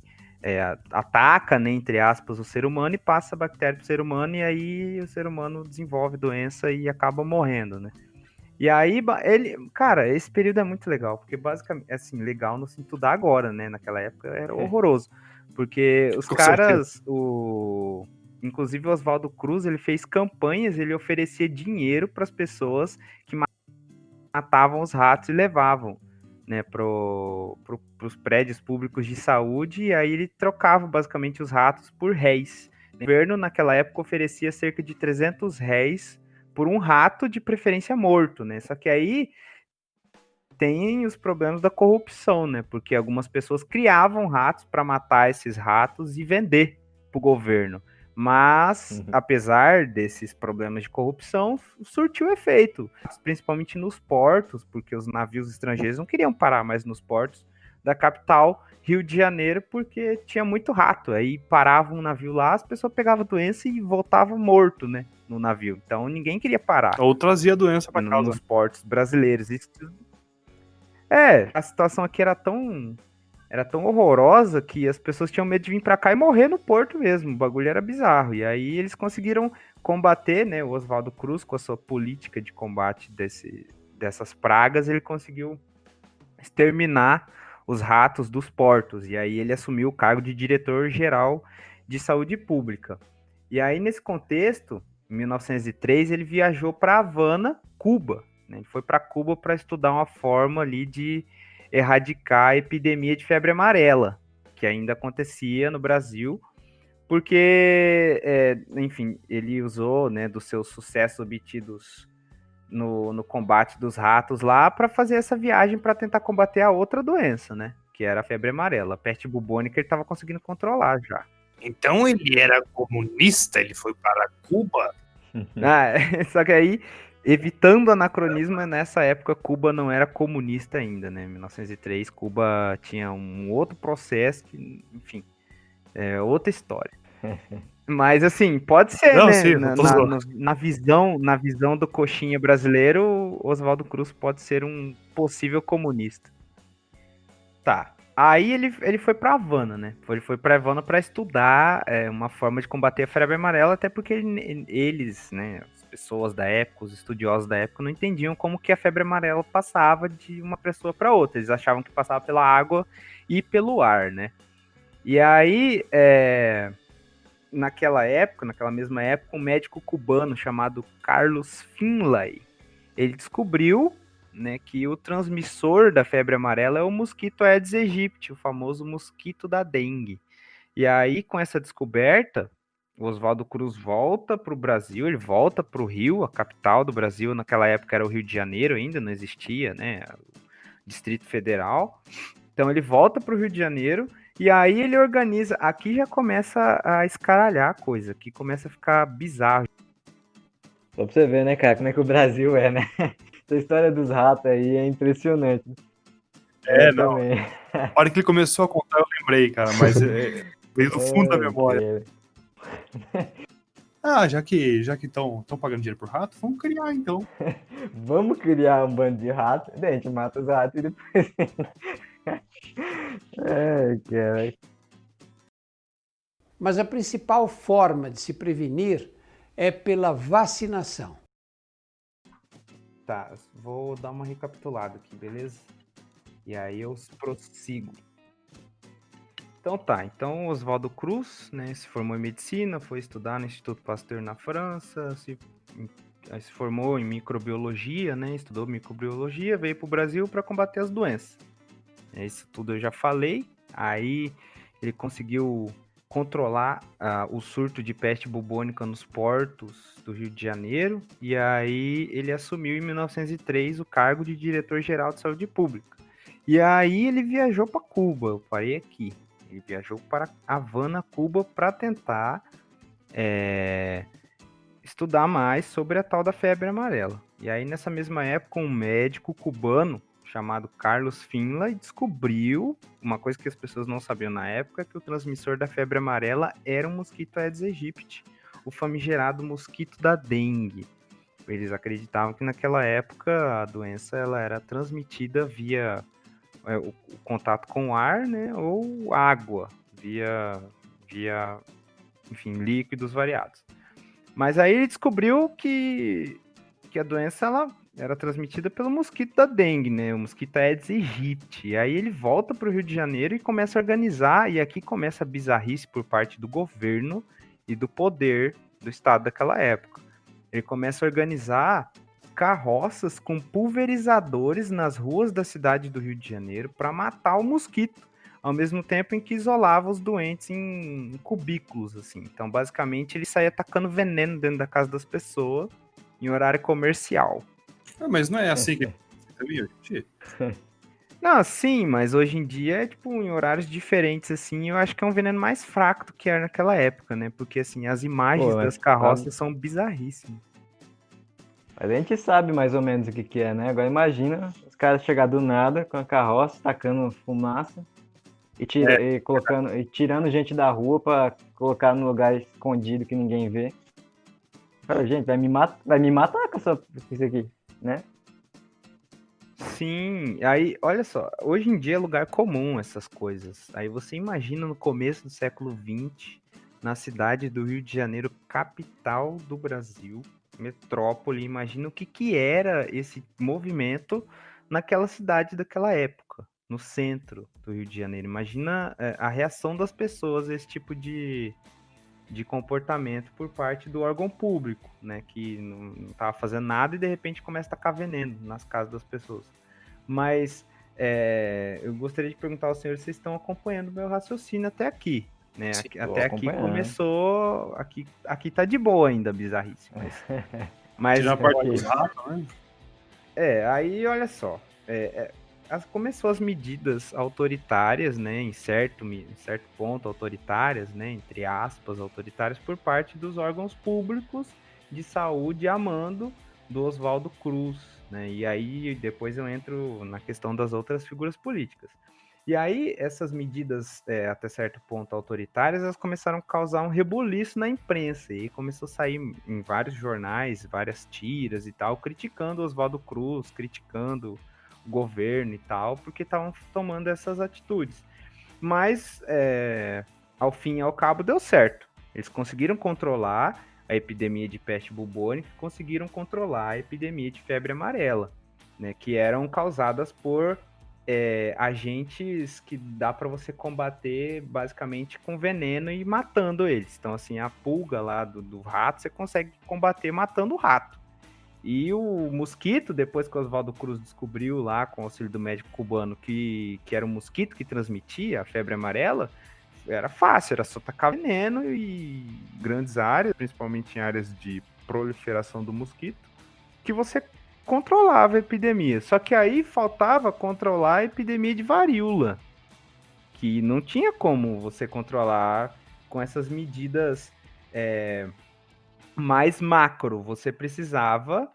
ataca, né, entre aspas, o ser humano e passa a bactéria para o ser humano, e aí o ser humano desenvolve doença e acaba morrendo, né? E aí, cara, esse período é muito legal, porque basicamente, assim, legal no sentido da agora, né? Naquela época era horroroso, porque os caras, inclusive o Oswaldo Cruz, ele fez campanhas, ele oferecia dinheiro para as pessoas que matavam os ratos e levavam, né, pros prédios públicos de saúde, e aí ele trocava basicamente os ratos por réis. O governo naquela época oferecia cerca de 300 réis por um rato, de preferência morto, né? Só que aí tem os problemas da corrupção, né? Porque algumas pessoas criavam ratos para matar esses ratos e vender para o governo. Mas, apesar desses problemas de corrupção, surtiu efeito, principalmente nos portos, porque os navios estrangeiros não queriam parar mais nos portos, da capital, Rio de Janeiro, porque tinha muito rato. Aí parava um navio lá, as pessoas pegavam doença e voltavam morto, né, no navio. Então ninguém queria parar Ou trazia doença pra casa. nos portos brasileiros. A situação aqui era tão horrorosa que as pessoas tinham medo de vir pra cá e morrer no porto mesmo. O bagulho era bizarro. E aí eles conseguiram combater, né? O Oswaldo Cruz, com a sua política de combate dessas pragas, ele conseguiu exterminar os ratos dos portos. E aí ele assumiu o cargo de diretor-geral de saúde pública. E aí, nesse contexto, em 1903, ele viajou para Havana, Cuba. Né? Ele foi para Cuba para estudar uma forma ali de erradicar a epidemia de febre amarela, que ainda acontecia no Brasil, porque, enfim, ele usou, né, dos seus sucessos obtidos no combate dos ratos lá para fazer essa viagem para tentar combater a outra doença, né, que era a febre amarela. A peste bubônica ele estava conseguindo controlar já. Então ele era comunista, ele foi para Cuba? Só que aí, evitando anacronismo, nessa época Cuba não era comunista ainda, né? Em 1903, Cuba tinha um outro processo que, enfim, é outra história. Mas assim, pode ser, Não, né? sim, Na visão do coxinha brasileiro, Oswaldo Cruz pode ser um possível comunista. Tá. Aí ele foi pra Havana, né? Ele foi pra Havana para estudar uma forma de combater a febre amarela, até porque eles, né, as pessoas da época, os estudiosos da época, não entendiam como que a febre amarela passava de uma pessoa para outra. Eles achavam que passava pela água e pelo ar, né? E aí, naquela mesma época, um médico cubano chamado Carlos Finlay, ele descobriu, né, que o transmissor da febre amarela é o mosquito Aedes aegypti, o famoso mosquito da dengue. E aí, com essa descoberta, o Oswaldo Cruz volta para o Brasil, ele volta para o Rio, a capital do Brasil, naquela época era o Rio de Janeiro ainda, não existia, né, o Distrito Federal. Então ele volta para o Rio de Janeiro e aí ele organiza, aqui já começa a escaralhar a coisa, aqui começa a ficar bizarro. Só pra você ver, né, cara, como é que o Brasil é, né? Essa história dos ratos aí é impressionante. Não. Também. A hora que ele começou a contar, eu lembrei, cara, mas veio do fundo da memória. Já que estão pagando dinheiro por rato, vamos criar, então. Vamos criar um bando de ratos. A gente mata os ratos e depois... cara. Mas a principal forma de se prevenir é pela vacinação. Tá, vou dar uma recapitulada aqui, beleza? E aí eu prossigo. Então tá, então Oswaldo Cruz, né, se formou em medicina, foi estudar no Instituto Pasteur na França, se formou em microbiologia, né, estudou microbiologia, veio para o Brasil para combater as doenças. Isso tudo eu já falei. Aí ele conseguiu controlar o surto de peste bubônica nos portos do Rio de Janeiro, e aí ele assumiu em 1903 o cargo de diretor-geral de saúde pública. E aí ele viajou para Cuba, eu parei aqui. Ele viajou para Havana, Cuba, para tentar estudar mais sobre a tal da febre amarela. E aí nessa mesma época um médico cubano chamado Carlos Finlay descobriu uma coisa que as pessoas não sabiam na época, que o transmissor da febre amarela era um mosquito Aedes aegypti, o famigerado mosquito da dengue. Eles acreditavam que naquela época a doença ela era transmitida via o contato com o ar, né, ou água, via enfim, líquidos variados. Mas aí ele descobriu que a doença ela era transmitida pelo mosquito da dengue, né? O mosquito Aedes aegypti. E aí ele volta para o Rio de Janeiro e começa a organizar, e aqui começa a bizarrice por parte do governo e do poder do estado daquela época. Ele começa a organizar carroças com pulverizadores nas ruas da cidade do Rio de Janeiro para matar o mosquito, ao mesmo tempo em que isolava os doentes em cubículos, assim. Então, basicamente, ele saía atacando veneno dentro da casa das pessoas em horário comercial. Mas não é assim que sabia, gente? Não, sim, mas hoje em dia é tipo em horários diferentes, assim, eu acho que é um veneno mais fraco do que era naquela época, né? Porque assim, as imagens das carroças são bizarríssimas. Mas a gente sabe mais ou menos o que é, né? Agora imagina os caras chegar do nada com a carroça, tacando fumaça e, e tirando gente da rua pra colocar no lugar escondido que ninguém vê. Cara, gente, vai me matar com isso aqui, né? Sim, aí, olha só, hoje em dia é lugar comum essas coisas. Aí você imagina no começo do século XX, na cidade do Rio de Janeiro, capital do Brasil, metrópole, imagina o que era esse movimento naquela cidade daquela época, no centro do Rio de Janeiro. Imagina a reação das pessoas a esse tipo de comportamento por parte do órgão público, né, que não estava fazendo nada e de repente começa a tacar veneno nas casas das pessoas. Mas eu gostaria de perguntar aos senhores se vocês estão acompanhando o meu raciocínio até aqui, né? Sim, Até aqui acompanhando. começou, aqui tá de boa ainda a bizarrice, mas Tirar a parte do rato, né? aí olha só, começou as medidas autoritárias, né, em certo ponto autoritárias, né, entre aspas, autoritárias, por parte dos órgãos públicos de saúde a mando do Oswaldo Cruz, né, e aí depois eu entro na questão das outras figuras políticas. E aí essas medidas, até certo ponto autoritárias, elas começaram a causar um rebuliço na imprensa, e começou a sair em vários jornais, várias tiras e tal, criticando o Oswaldo Cruz, criticando o governo e tal, porque estavam tomando essas atitudes. Mas, ao fim e ao cabo, deu certo. Eles conseguiram controlar a epidemia de peste bubônica, conseguiram controlar a epidemia de febre amarela, né, que eram causadas por agentes que dá para você combater basicamente com veneno e matando eles. Então, assim, a pulga lá do rato, você consegue combater matando o rato. E o mosquito, depois que o Oswaldo Cruz descobriu lá, com o auxílio do médico cubano, que era um mosquito que transmitia a febre amarela, era fácil, era só tacar veneno e grandes áreas, principalmente em áreas de proliferação do mosquito, que você controlava a epidemia. Só que aí faltava controlar a epidemia de varíola, que não tinha como você controlar com essas medidas mais macro. Você precisava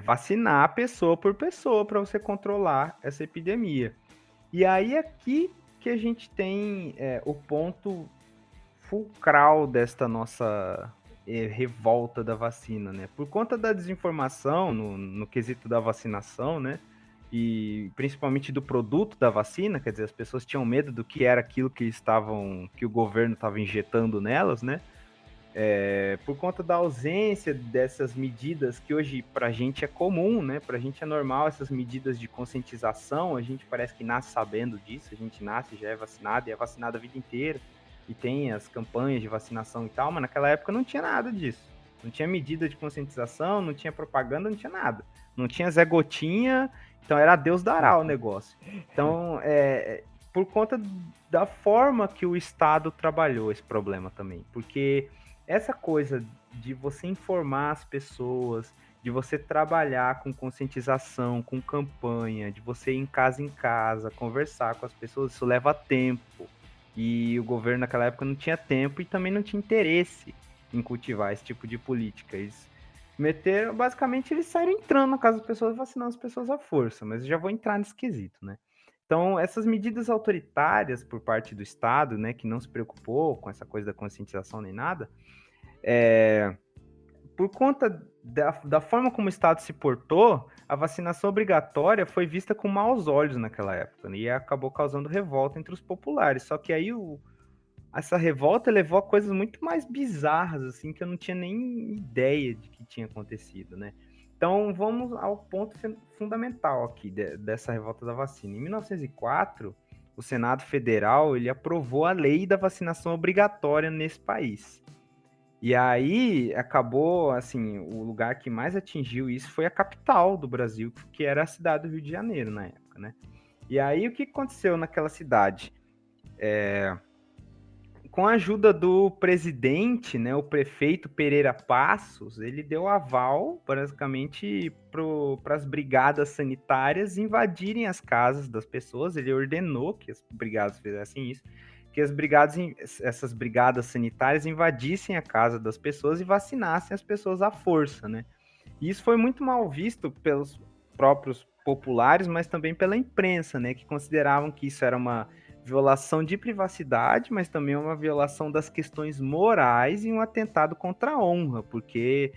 vacinar pessoa por pessoa para você controlar essa epidemia. E aí aqui que a gente tem o ponto fulcral desta nossa revolta da vacina, né? Por conta da desinformação no quesito da vacinação, né? E principalmente do produto da vacina, quer dizer, as pessoas tinham medo do que era aquilo que o governo estava injetando nelas, né? Por conta da ausência dessas medidas que hoje pra gente é comum, né? Pra gente é normal essas medidas de conscientização, a gente parece que nasce sabendo disso, a gente nasce já é vacinado e é vacinado a vida inteira, e tem as campanhas de vacinação e tal, mas naquela época não tinha nada disso. Não tinha medida de conscientização, não tinha propaganda, não tinha nada. Não tinha Zé Gotinha, então era Deus dará o negócio. Então, por conta da forma que o Estado trabalhou esse problema também, porque essa coisa de você informar as pessoas, de você trabalhar com conscientização, com campanha, de você ir em casa, conversar com as pessoas, isso leva tempo. E o governo naquela época não tinha tempo e também não tinha interesse em cultivar esse tipo de política. Basicamente, eles saíram entrando na casa das pessoas, vacinando as pessoas à força, mas eu já vou entrar nesse quesito, né? Então, essas medidas autoritárias por parte do Estado, né, que não se preocupou com essa coisa da conscientização nem nada, por conta da forma como o Estado se portou, a vacinação obrigatória foi vista com maus olhos naquela época, né, e acabou causando revolta entre os populares. Só que aí essa revolta levou a coisas muito mais bizarras, assim, que eu não tinha nem ideia de que tinha acontecido, né? Então, vamos ao ponto fundamental aqui dessa revolta da vacina. Em 1904, o Senado Federal ele aprovou a lei da vacinação obrigatória nesse país. E aí, acabou, assim, o lugar que mais atingiu isso foi a capital do Brasil, que era a cidade do Rio de Janeiro, na época, né? E aí, o que aconteceu naquela cidade? Com a ajuda do presidente, né, o prefeito Pereira Passos, ele deu aval, basicamente, para as brigadas sanitárias invadirem as casas das pessoas. Ele ordenou que as brigadas fizessem isso, que essas brigadas sanitárias invadissem a casa das pessoas e vacinassem as pessoas à força, né? E isso foi muito mal visto pelos próprios populares, mas também pela imprensa, né, que consideravam que isso era uma violação de privacidade, mas também uma violação das questões morais e um atentado contra a honra, porque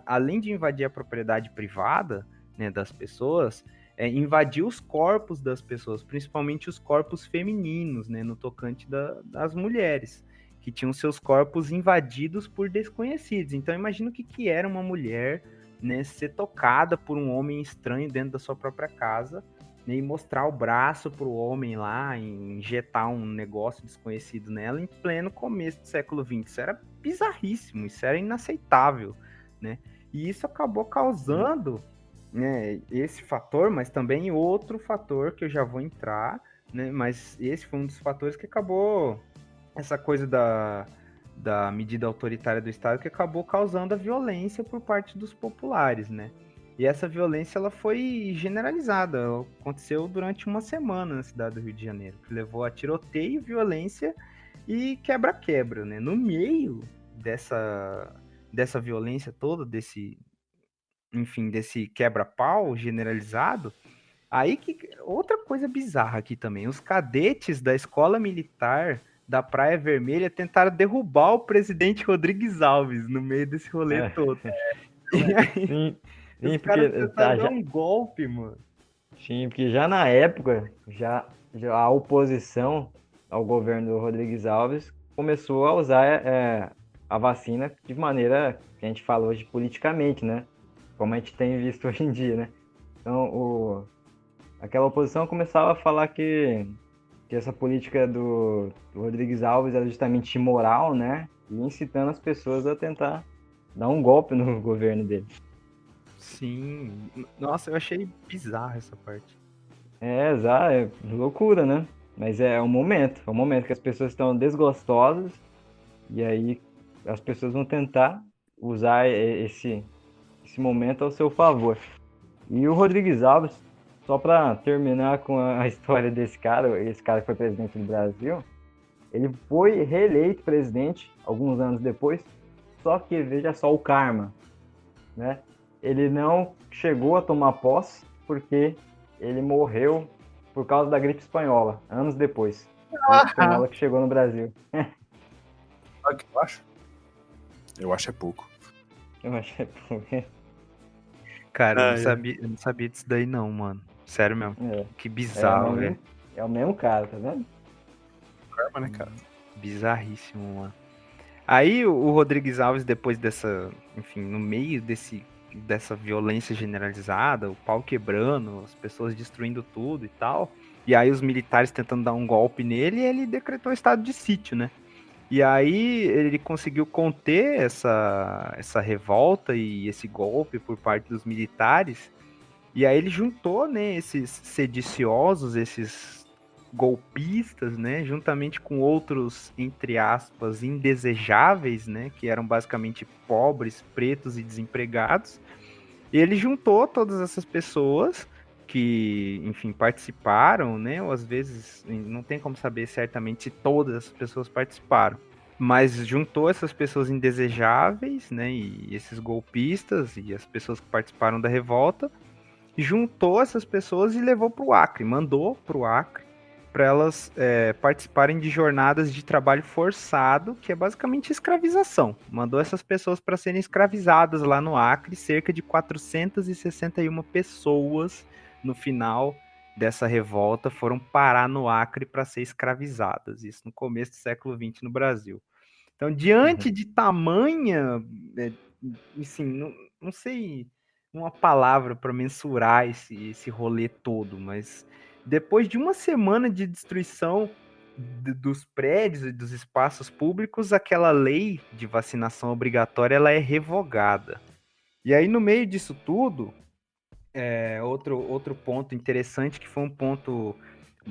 além de invadir a propriedade privada, né, das pessoas, invadir os corpos das pessoas, principalmente os corpos femininos, né, no tocante das mulheres, que tinham seus corpos invadidos por desconhecidos. Então imagina o que era uma mulher, né, ser tocada por um homem estranho dentro da sua própria casa, né, e mostrar o braço para o homem lá, injetar um negócio desconhecido nela em pleno começo do século XX. Isso era bizarríssimo, isso era inaceitável, né? E isso acabou causando, né, esse fator, mas também outro fator que eu já vou entrar, né? Mas esse foi um dos fatores que acabou essa coisa da medida autoritária do Estado, que acabou causando a violência por parte dos populares, né? E essa violência ela foi generalizada, ela aconteceu durante uma semana na cidade do Rio de Janeiro, que levou a tiroteio, violência e quebra-quebra, né? No meio dessa violência toda, desse quebra-pau generalizado, aí que outra coisa bizarra aqui também, os cadetes da Escola Militar da Praia Vermelha tentaram derrubar o presidente Rodrigues Alves no meio desse rolê todo. E aí, Sim, os porque caras tentaram dar um golpe, mano. Sim, porque já na época, já a oposição ao governo do Rodrigues Alves começou a usar a vacina de maneira que a gente fala hoje politicamente, né? Como a gente tem visto hoje em dia, né? Então, aquela oposição começava a falar que essa política do Rodrigues Alves era justamente imoral, né? E incitando as pessoas a tentar dar um golpe no governo dele. Sim, nossa, eu achei bizarro essa parte. Exato, é loucura, né? Mas é um momento que as pessoas estão desgostosas e aí as pessoas vão tentar usar esse momento ao seu favor. E o Rodrigues Alves, só para terminar com a história desse cara, esse cara que foi presidente do Brasil, ele foi reeleito presidente alguns anos depois, só que veja só o karma, né? Ele não chegou a tomar posse porque ele morreu por causa da gripe espanhola, anos depois. A gripe espanhola que chegou no Brasil. Sabe o que eu acho? Eu acho é pouco. Eu achei. Cara, eu não sabia disso daí não, mano. Sério mesmo. Que bizarro, velho. É o mesmo cara, tá vendo? Karma, né, cara? Bizarríssimo, mano. Aí o Rodrigues Alves, depois dessa, enfim, no meio dessa violência generalizada, o pau quebrando, as pessoas destruindo tudo e tal, e aí os militares tentando dar um golpe nele, ele decretou estado de sítio, né? E aí ele conseguiu conter essa revolta e esse golpe por parte dos militares, e aí ele juntou, né, esses sediciosos, esses golpistas, né, juntamente com outros, entre aspas, indesejáveis, né, que eram basicamente pobres, pretos e desempregados. E ele juntou todas essas pessoas que, enfim, participaram, né, ou às vezes não tem como saber certamente se todas as pessoas participaram, mas juntou essas pessoas indesejáveis, né, e esses golpistas e as pessoas que participaram da revolta, juntou essas pessoas e levou para o Acre, mandou para o Acre, para elas participarem de jornadas de trabalho forçado, que é basicamente escravização. Mandou essas pessoas para serem escravizadas lá no Acre, cerca de 461 pessoas no final dessa revolta foram parar no Acre para ser escravizadas, isso no começo do século XX no Brasil. Então, diante de tamanha, assim, não sei uma palavra para mensurar esse rolê todo, mas depois de uma semana de destruição dos prédios e dos espaços públicos, aquela lei de vacinação obrigatória ela é revogada. E aí, no meio disso tudo, outro ponto interessante, que foi um ponto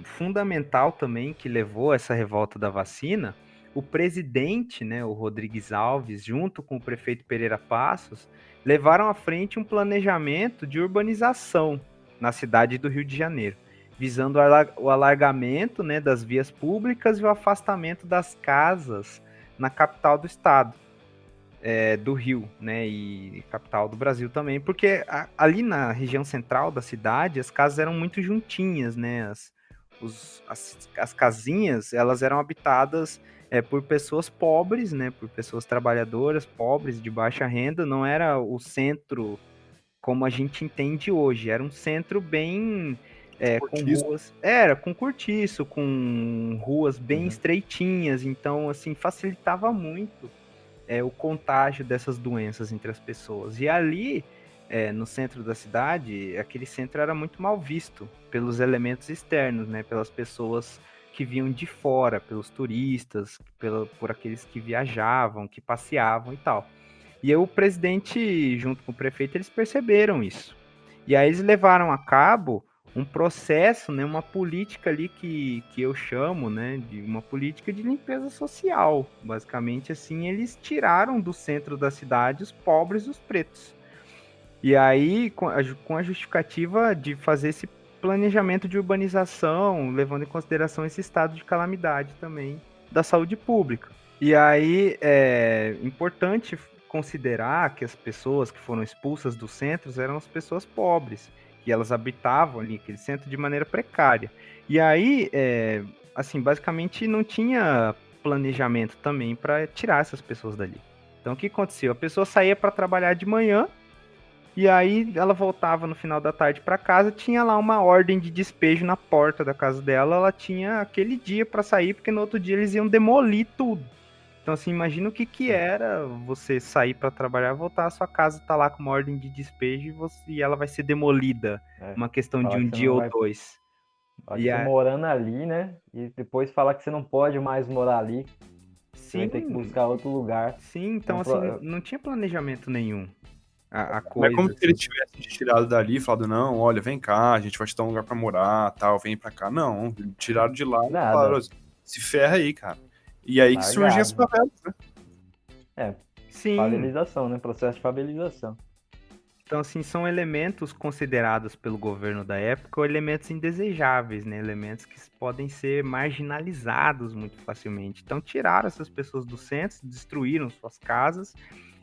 fundamental também, que levou a essa revolta da vacina, o presidente, né, o Rodrigues Alves, junto com o prefeito Pereira Passos, levaram à frente um planejamento de urbanização na cidade do Rio de Janeiro, visando o alargamento, né, das vias públicas e o afastamento das casas na capital do estado. do Rio, né, e capital do Brasil também, porque ali na região central da cidade as casas eram muito juntinhas, né, as casinhas, elas eram habitadas por pessoas pobres, né, por pessoas trabalhadoras, pobres, de baixa renda, não era o centro como a gente entende hoje, era um centro bem com Cortiço. ruas, com cortiço, com ruas bem Uhum. estreitinhas, então assim facilitava muito o contágio dessas doenças entre as pessoas. E ali, no centro da cidade, aquele centro era muito mal visto pelos elementos externos, né? Pelas pessoas que vinham de fora, pelos turistas, por aqueles que viajavam, que passeavam e tal. E aí o presidente, junto com o prefeito, eles perceberam isso. E aí eles levaram a cabo um processo, né, uma política ali que eu chamo, né, de uma política de limpeza social. Basicamente, assim, eles tiraram do centro da cidade os pobres e os pretos. E aí, com a justificativa de fazer esse planejamento de urbanização, levando em consideração esse estado de calamidade também da saúde pública. E aí, é importante considerar que as pessoas que foram expulsas dos centros eram as pessoas pobres, que elas habitavam ali aquele centro de maneira precária. E aí, assim, basicamente não tinha planejamento também para tirar essas pessoas dali. Então, o que aconteceu? A pessoa saía para trabalhar de manhã, e aí ela voltava no final da tarde para casa, tinha lá uma ordem de despejo na porta da casa dela, ela tinha aquele dia para sair, porque no outro dia eles iam demolir tudo. Então assim, imagina o que era você sair para trabalhar, voltar à sua casa, tá lá com uma ordem de despejo e ela vai ser demolida, É, uma questão de falar um que você dia não ou vai. dois. Falar que E você a... morando ali, né? E depois falar que você não pode mais morar ali, você vai ter que sim, buscar outro lugar. sim, É então um assim, pro- não tinha planejamento nenhum a Não é como coisa se ele assim. tivesse te tirado dali e falado, não, olha, vem cá, a gente vai te dar um lugar pra morar, tal, vem pra cá. Não, tiraram de lá e falaram, Nada, se ferra aí, cara. E aí que surgem as largado. favelas, né? É, Sim, favelização, né? Processo de favelização. então, assim, são elementos considerados pelo governo da época ou elementos indesejáveis, né? Elementos que podem ser marginalizados muito facilmente. Então, tiraram essas pessoas do centro, destruíram suas casas,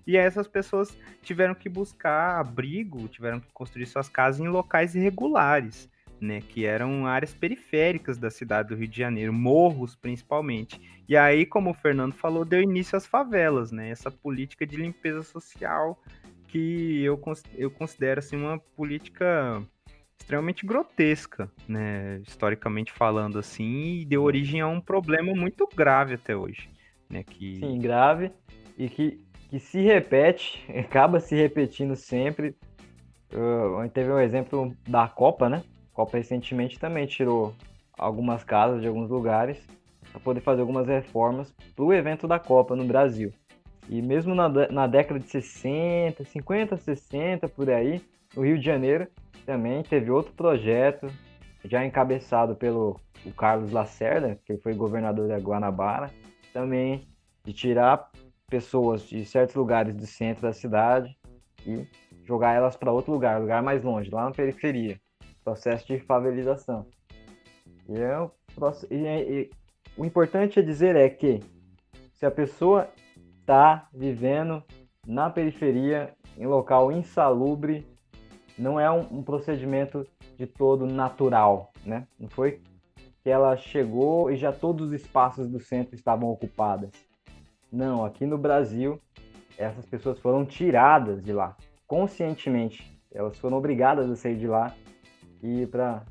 e aí essas pessoas tiveram que buscar abrigo, tiveram que construir suas casas em locais irregulares, né? Que eram áreas periféricas da cidade do Rio de Janeiro, morros principalmente. E aí, como o Fernando falou, deu início às favelas, né? Essa política de limpeza social que eu considero assim uma política extremamente grotesca, né, historicamente falando assim, e deu Né? origem a um problema muito grave até hoje, né, Sim, que grave e que se repete, acaba se repetindo sempre. Teve um exemplo da Copa, né? A Copa recentemente também tirou algumas casas de alguns lugares para poder fazer algumas reformas para o evento da Copa no Brasil. E mesmo na década de 60, 50, 60, por aí, no Rio de Janeiro, também teve outro projeto, já encabeçado pelo o Carlos Lacerda, que foi governador da Guanabara, também de tirar pessoas de certos lugares do centro da cidade e jogar elas para outro lugar mais longe, lá na periferia. Processo de favelização. O importante a dizer é que se a pessoa está vivendo na periferia, em local insalubre, não é um procedimento de todo natural, né? Não foi que ela chegou e já todos os espaços do centro estavam ocupados. Não, aqui no Brasil, essas pessoas foram tiradas de lá, conscientemente. Elas foram obrigadas a sair de lá e ir para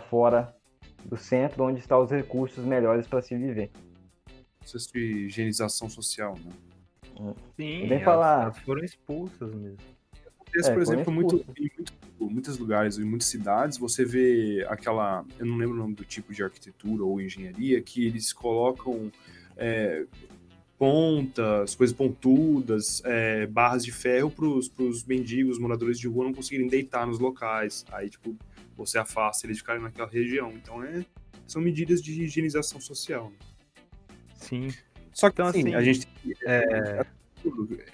fora do centro, onde estão os recursos melhores para se viver. Processo de higienização social, né? E sim, bem elas falar, foram expulsas mesmo. Acontece, por foram exemplo, expulsos. em muitos lugares, em muitas cidades, você vê aquela, eu não lembro o nome do tipo de arquitetura ou engenharia, que eles colocam pontas, coisas pontudas, barras de ferro para os mendigos, moradores de rua não conseguirem deitar nos locais. Aí, tipo, você afasta eles de ficarem naquela região. Então, são medidas de higienização social. Né? Sim. Só que, Então assim, a assim, gente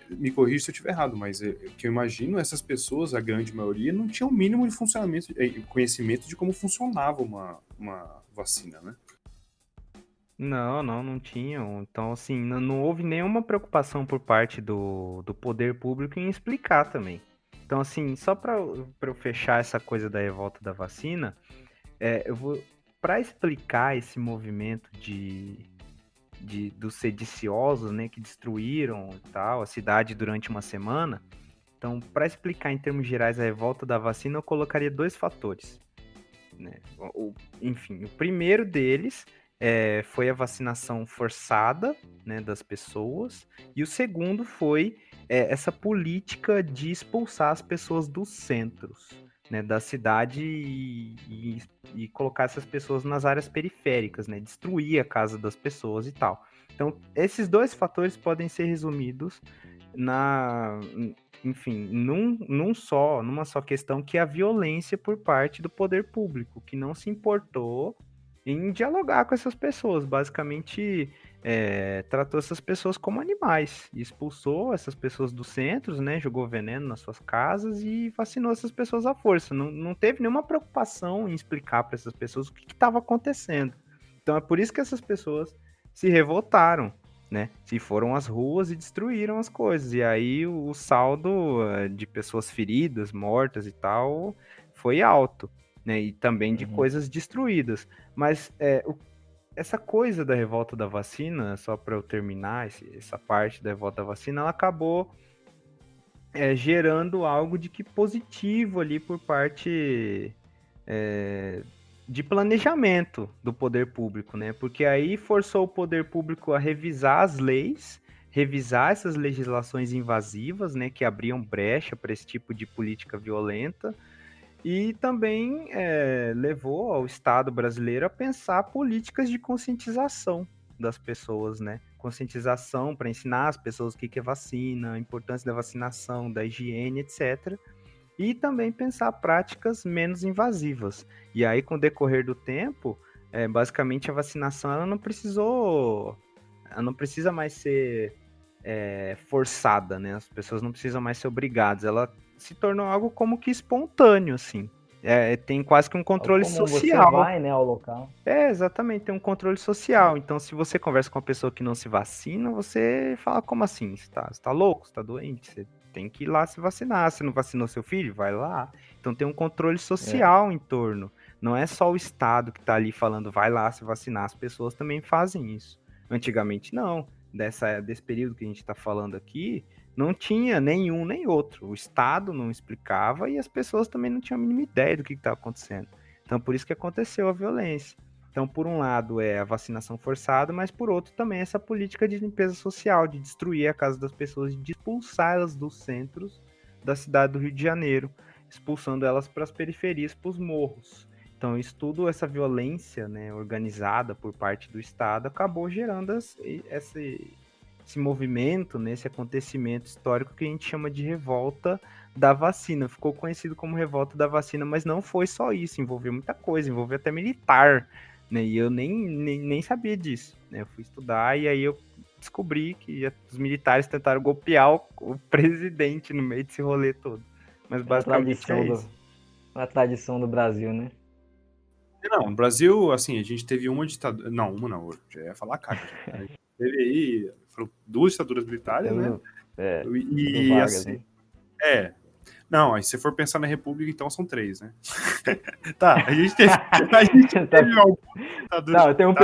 me corrija se eu estiver errado, mas o que eu imagino, essas pessoas, a grande maioria, não tinham o mínimo de funcionamento, conhecimento de como funcionava uma vacina, né? Não tinham. Então, assim, não houve nenhuma preocupação por parte do poder público em explicar também. Então, assim, só para eu fechar essa coisa da revolta da vacina, eu vou para explicar esse movimento dos sediciosos, né, que destruíram e tal a cidade durante uma semana. Então, para explicar em termos gerais a revolta da vacina, eu colocaria dois fatores, né? Enfim, o primeiro deles foi a vacinação forçada, né, das pessoas, e o segundo foi essa política de expulsar as pessoas dos centros, né, da cidade e colocar essas pessoas nas áreas periféricas, né, destruir a casa das pessoas e tal. Então, esses dois fatores podem ser resumidos enfim, numa só questão, que é a violência por parte do poder público, que não se importou em dialogar com essas pessoas. Basicamente, tratou essas pessoas como animais, e expulsou essas pessoas dos centros, né, jogou veneno nas suas casas e vacinou essas pessoas à força. Não teve nenhuma preocupação em explicar para essas pessoas o que estava acontecendo. Então é por isso que essas pessoas se revoltaram, né? Se foram às ruas e destruíram as coisas. E aí o saldo de pessoas feridas, mortas e tal, foi alto, né? E também de coisas destruídas. Mas essa coisa da revolta da vacina, só para eu terminar essa parte da revolta da vacina, ela acabou gerando algo de que positivo ali por parte de planejamento do poder público, né? Porque aí forçou o poder público a revisar as leis, revisar essas legislações invasivas, né, que abriam brecha para esse tipo de política violenta, e também levou ao Estado brasileiro a pensar políticas de conscientização das pessoas, né? Conscientização para ensinar as pessoas o que é vacina, a importância da vacinação, da higiene, etc. E também pensar práticas menos invasivas. E aí, com o decorrer do tempo, basicamente a vacinação ela não precisa mais ser forçada, né? As pessoas não precisam mais ser obrigadas. Ela se tornou algo como que espontâneo, assim. Tem quase que um controle Como você social. vai, né, ao local. Exatamente, tem um controle social. Então, se você conversa com uma pessoa que não se vacina, você fala, como assim? Você tá louco? Você tá doente? Você tem que ir lá se vacinar. Você não vacinou seu filho? Vai lá. Então, tem um controle social em torno. Não é só o Estado que tá ali falando, vai lá se vacinar. As pessoas também fazem isso. Antigamente, não. Desse período que a gente tá falando aqui, não tinha nenhum nem outro. O Estado não explicava e as pessoas também não tinham a mínima ideia do que estava acontecendo. Então, por isso que aconteceu a violência. Então, por um lado é a vacinação forçada, mas por outro também essa política de limpeza social, de destruir a casa das pessoas, de expulsá-las dos centros da cidade do Rio de Janeiro, expulsando elas para as periferias, para os morros. Então, isso tudo, essa violência, né, organizada por parte do Estado, acabou gerando esse movimento, né, esse acontecimento histórico que a gente chama de revolta da vacina. Ficou conhecido como revolta da vacina, mas não foi só isso, envolveu muita coisa, envolveu até militar, né, e eu nem sabia disso, né, eu fui estudar e aí eu descobri que os militares tentaram golpear o presidente no meio desse rolê todo. Mas basicamente é isso. A tradição do Brasil, né? Não, no Brasil, assim, a gente teve uma ditadura. Não, uma não, já ia falar caga. Já. A gente teve aí duas ditaduras militares, né? Do Vargas, assim. né? Não, aí se você for pensar na República, então são três, né? Tá, a gente teve algumas ditaduras. Não, tem um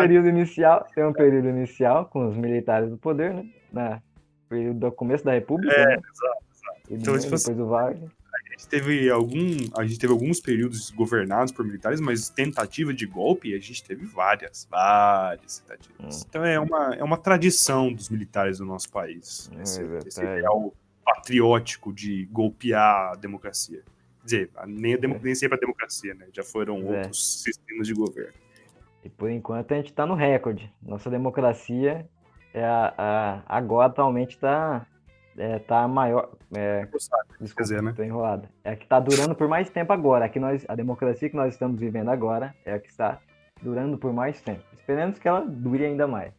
período inicial com os militares do poder, né? Período do começo da República, né? Exato. Então, depois do Vargas. A gente teve alguns períodos governados por militares, mas tentativa de golpe a gente teve várias tentativas. Então é uma tradição dos militares do nosso país. Esse ideal patriótico de golpear a democracia. Quer dizer, nem sempre a democracia, né? Já foram outros sistemas de governo. E por enquanto a gente está no recorde. Nossa democracia agora atualmente está maior. Desculpa, né? Estou enrolado. É a que está durando por mais tempo agora. A democracia que nós estamos vivendo agora é a que está durando por mais tempo. Esperemos que ela dure ainda mais.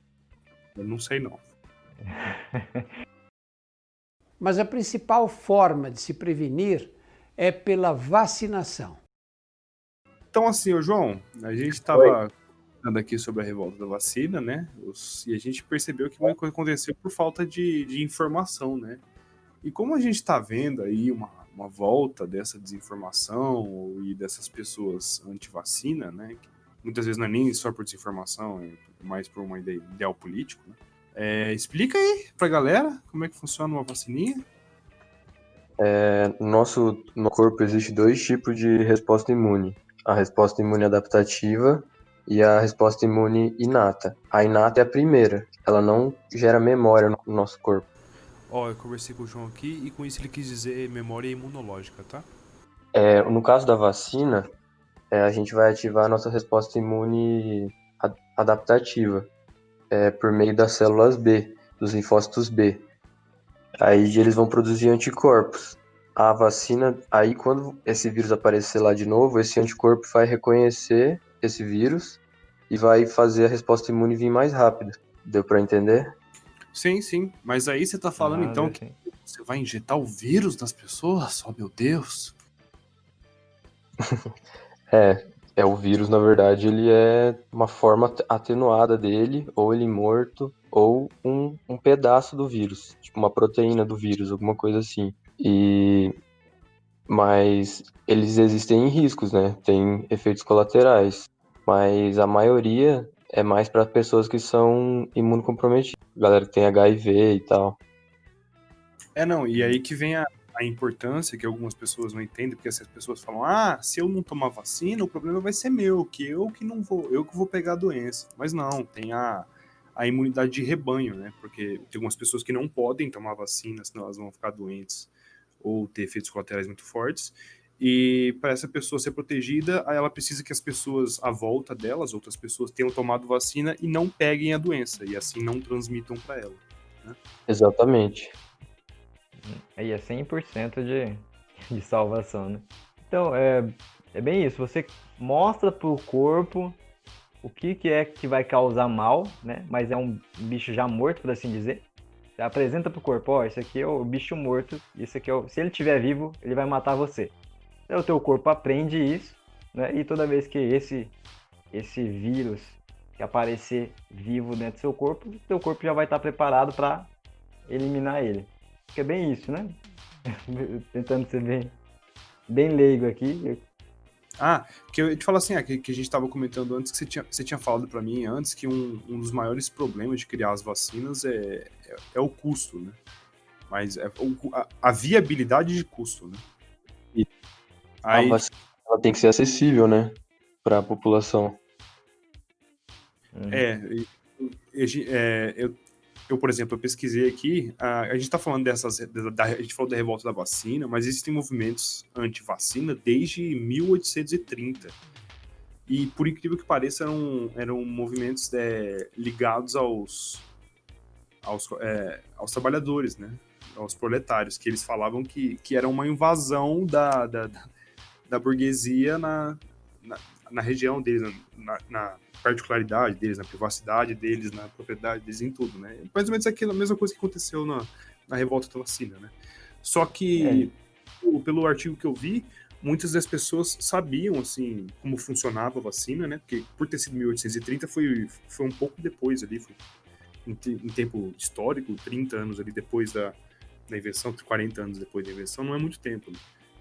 Eu não sei, não. Mas a principal forma de se prevenir é pela vacinação. Então, assim, João, a gente estava comentando aqui sobre a revolta da vacina, né? E a gente percebeu que muita coisa aconteceu por falta de informação, né? E como a gente está vendo aí uma volta dessa desinformação e dessas pessoas anti-vacina, né? Que muitas vezes não é nem só por desinformação, é mais por uma ideal político, né? Explica aí pra galera como é que funciona uma vacininha. No corpo existe dois tipos de resposta imune. A resposta imune adaptativa e a resposta imune inata. A inata é a primeira. Ela não gera memória no nosso corpo. Ó, eu conversei com o João aqui e com isso ele quis dizer memória imunológica, tá? No caso da vacina, a gente vai ativar a nossa resposta imune adaptativa por meio das células B, dos linfócitos B. Aí eles vão produzir anticorpos. A vacina, aí quando esse vírus aparecer lá de novo, esse anticorpo vai reconhecer esse vírus e vai fazer a resposta imune vir mais rápida. Deu pra entender? Sim, sim. Mas aí você tá falando então que você vai injetar o vírus nas pessoas? Oh, meu Deus. O vírus, na verdade, ele é uma forma atenuada dele, ou ele morto, ou um pedaço do vírus, tipo uma proteína do vírus, alguma coisa assim. Mas eles existem em riscos, né? Tem efeitos colaterais, mas a maioria é mais para pessoas que são imunocomprometidas, galera que tem HIV e tal. Não, e aí que vem a importância que algumas pessoas não entendem, porque essas pessoas falam, se eu não tomar vacina, o problema vai ser meu, que não vou, eu que vou pegar a doença. Mas não, tem a imunidade de rebanho, né? Porque tem algumas pessoas que não podem tomar vacina, senão elas vão ficar doentes ou ter efeitos colaterais muito fortes. E para essa pessoa ser protegida, ela precisa que as pessoas à volta delas, outras pessoas, tenham tomado vacina e não peguem a doença, e assim não transmitam para ela. Né? Exatamente. Aí é 100% de salvação, né? Então, é bem isso. Você mostra pro corpo o que é que vai causar mal, né? Mas é um bicho já morto, por assim dizer. Você apresenta pro corpo, esse aqui é o bicho morto, esse aqui se ele estiver vivo, ele vai matar você. Então o teu corpo aprende isso, né? E toda vez que esse vírus que aparecer vivo dentro do seu corpo, o teu corpo já vai estar preparado para eliminar ele. Que é bem isso, né? Tentando ser bem leigo aqui. Que eu te falo assim, que a gente estava comentando antes, que você tinha falado para mim antes que um dos maiores problemas de criar as vacinas é o custo, né? Mas a viabilidade de custo, né? A vacina ela tem que ser acessível, né? Para a população. Eu, por exemplo, eu pesquisei aqui, a gente está falando a gente falou da revolta da vacina, mas existem movimentos anti-vacina desde 1830. E, por incrível que pareça, eram movimentos ligados aos trabalhadores, né? Aos proletários, que eles falavam que era uma invasão da burguesia na região deles, na particularidade deles, na privacidade deles, na propriedade deles, em tudo, né? Mais ou menos aquela mesma coisa que aconteceu na revolta da vacina, né? Só que, pelo artigo que eu vi, muitas das pessoas sabiam, assim, como funcionava a vacina, né? Porque, por ter sido 1830, foi um pouco depois ali, foi em tempo histórico, 30 anos ali depois da invenção, 40 anos depois da invenção, não é muito tempo, né?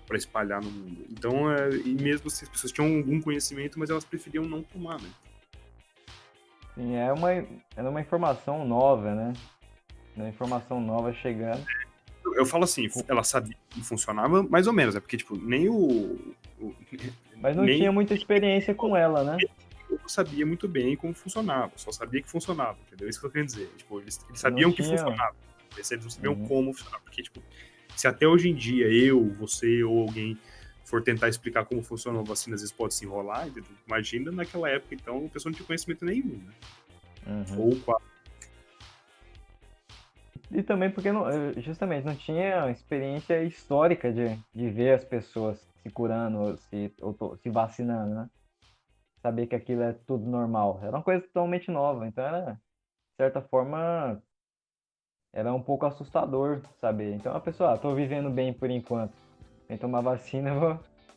Para espalhar no mundo. Então, e mesmo se as pessoas tinham algum conhecimento, mas elas preferiam não tomar, né? Sim, era uma informação nova, né? Uma informação nova chegando. Eu falo assim, ela sabia que funcionava mais ou menos, né? Porque, tipo, nem Mas não tinha muita experiência com ela, né? Eu sabia muito bem como funcionava, só sabia que funcionava, entendeu? Isso que eu quero dizer. Tipo, eles sabiam que funcionava, mas eles não sabiam como funcionava. Porque, tipo, se até hoje em dia você ou alguém for tentar explicar como funciona uma vacina, às vezes pode se enrolar, entendeu? Imagina naquela época, então, a pessoa não tinha conhecimento nenhum, né? Ou quase. E também porque justamente não tinha experiência histórica de ver as pessoas se curando, se vacinando, né? Saber que aquilo é tudo normal. Era uma coisa totalmente nova, então era, de certa forma, era um pouco assustador saber. Então a pessoa, tô vivendo bem por enquanto, sem tomar vacina,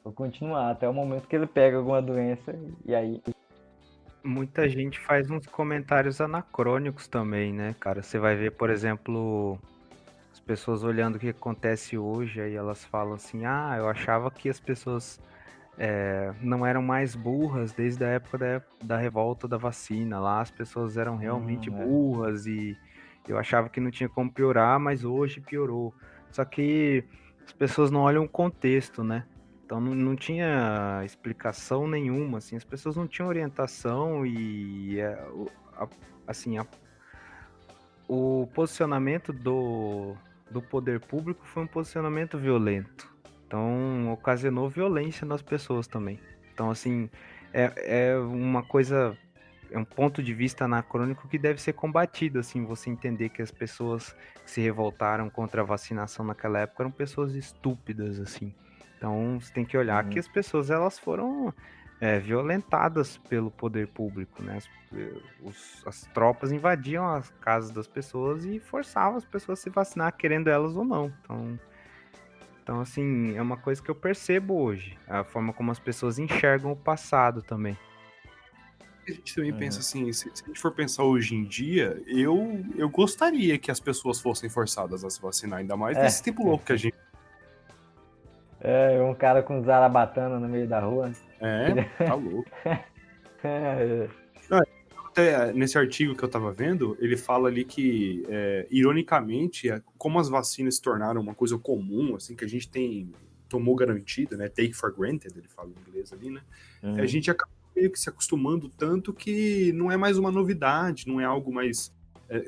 vou continuar até o momento que ele pega alguma doença e aí Muita gente faz uns comentários anacrônicos também, né, cara? Você vai ver, por exemplo, as pessoas olhando o que acontece hoje, aí elas falam assim: ah, eu achava que as pessoas não eram mais burras desde a época da revolta da vacina. Lá as pessoas eram realmente É. burras e eu achava que não tinha como piorar, mas hoje piorou. Só que as pessoas não olham o contexto, né? Então não tinha explicação nenhuma, assim, as pessoas não tinham orientação e assim, o posicionamento do poder público foi um posicionamento violento. Então, ocasionou violência nas pessoas também. Então, assim, é uma coisa, é um ponto de vista anacrônico que deve ser combatido, assim, você entender que as pessoas que se revoltaram contra a vacinação naquela época eram pessoas estúpidas, assim. Então, você tem que olhar que as pessoas, elas foram violentadas pelo poder público, né? As tropas invadiam as casas das pessoas e forçavam as pessoas a se vacinar, querendo elas ou não. Então, assim, é uma coisa que eu percebo hoje, a forma como as pessoas enxergam o passado também. A gente também pensa assim, se a gente for pensar hoje em dia, eu gostaria que as pessoas fossem forçadas a se vacinar, ainda mais nesse tempo louco que a gente... Um cara com zarabatana no meio da rua. Tá louco. É, Até nesse artigo que eu tava vendo, ele fala ali que, ironicamente, como as vacinas se tornaram uma coisa comum, assim, que a gente tomou garantida, né, take for granted, ele fala em inglês ali, né, a gente acaba meio que se acostumando tanto que não é mais uma novidade, não é algo mais,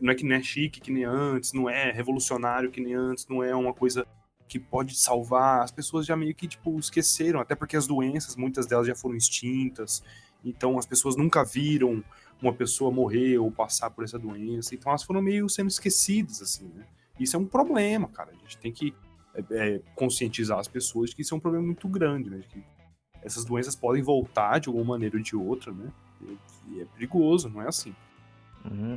não é que nem é chique que nem antes, não é revolucionário que nem antes, não é uma coisa que pode salvar, as pessoas já meio que, tipo, esqueceram, até porque as doenças, muitas delas já foram extintas, então as pessoas nunca viram uma pessoa morrer ou passar por essa doença, então elas foram meio sendo esquecidas, assim, né? Isso é um problema, cara, a gente tem que conscientizar as pessoas de que isso é um problema muito grande, né? De que essas doenças podem voltar de alguma maneira ou de outra, né? E é perigoso, não é assim.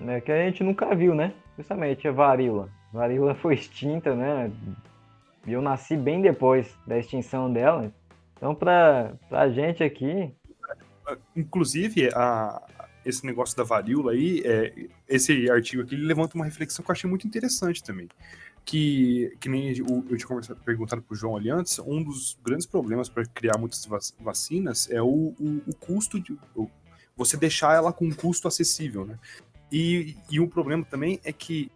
É que a gente nunca viu, né? Justamente a varíola. A varíola foi extinta, né? E eu nasci bem depois da extinção dela. Então, pra gente aqui. Inclusive, esse negócio da varíola aí, esse artigo aqui, ele levanta uma reflexão que eu achei muito interessante também. Que nem eu tinha perguntado pro João ali antes, um dos grandes problemas para criar muitas vacinas é o custo de você deixar ela com um custo acessível, né? E o problema também é que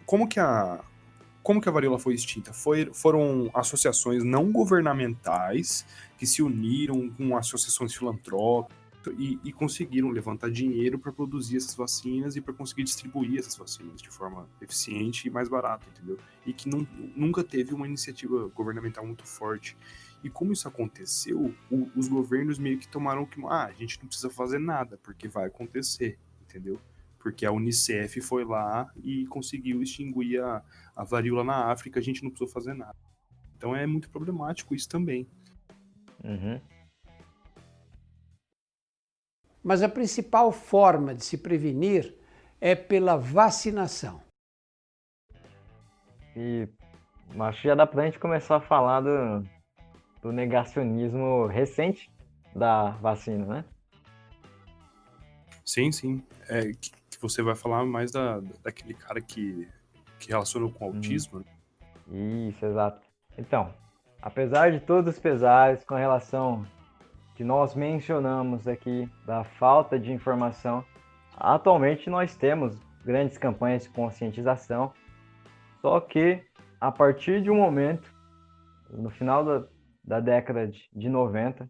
como que a varíola foi extinta? Foram associações não governamentais que se uniram com associações filantrópicas e conseguiram levantar dinheiro para produzir essas vacinas e para conseguir distribuir essas vacinas de forma eficiente e mais barata, entendeu? E que nunca teve uma iniciativa governamental muito forte. E como isso aconteceu, os governos meio que tomaram que a gente não precisa fazer nada, porque vai acontecer, entendeu? Porque a Unicef foi lá e conseguiu extinguir a varíola na África, a gente não precisou fazer nada. Então é muito problemático isso também. Mas a principal forma de se prevenir é pela vacinação. E acho que já dá pra gente começar a falar do negacionismo recente da vacina, né? Sim, sim. Que você vai falar mais daquele cara que relacionou com autismo, né? Isso, exato. Então, apesar de todos os pesares com relação que nós mencionamos aqui da falta de informação, atualmente nós temos grandes campanhas de conscientização, só que a partir de um momento, no final da década de 90,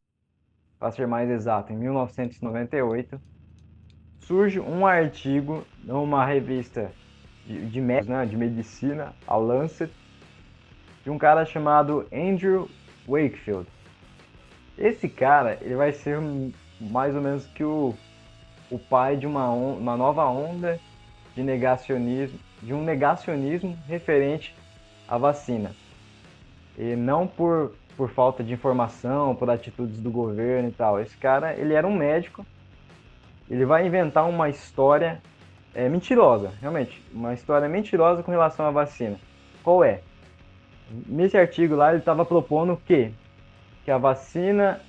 para ser mais exato, em 1998, surge um artigo numa revista de medicina, a Lancet, de um cara chamado Andrew Wakefield. Esse cara, ele vai ser mais ou menos que o pai de uma nova onda de negacionismo, de um negacionismo referente à vacina. E não por falta de informação, por atitudes do governo e tal. Esse cara, ele era um médico, ele vai inventar uma história mentirosa, realmente, uma história mentirosa com relação à vacina. Qual é? Nesse artigo lá, ele estava propondo que a vacina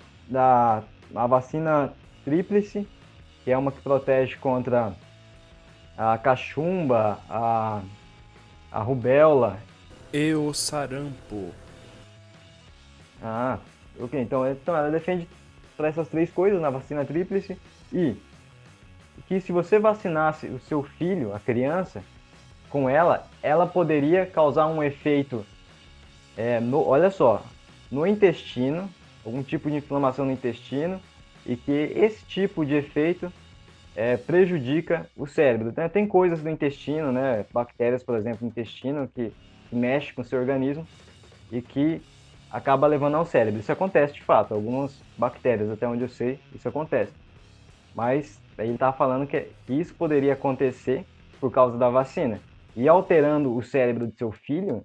tríplice, que é uma que protege contra a cachumba, a rubéola. E o sarampo. Ah, ok. Então ela defende para essas 3 coisas na vacina tríplice. E que se você vacinasse o seu filho, a criança, com ela poderia causar um efeito, olha só, no intestino, algum tipo de inflamação no intestino, e que esse tipo de efeito prejudica o cérebro. Então, tem coisas do intestino, né, bactérias, por exemplo, no intestino, que mexe com o seu organismo e que acaba levando ao cérebro. Isso acontece de fato, algumas bactérias, até onde eu sei, isso acontece. Mas ele estava falando que isso poderia acontecer por causa da vacina. E alterando o cérebro do seu filho,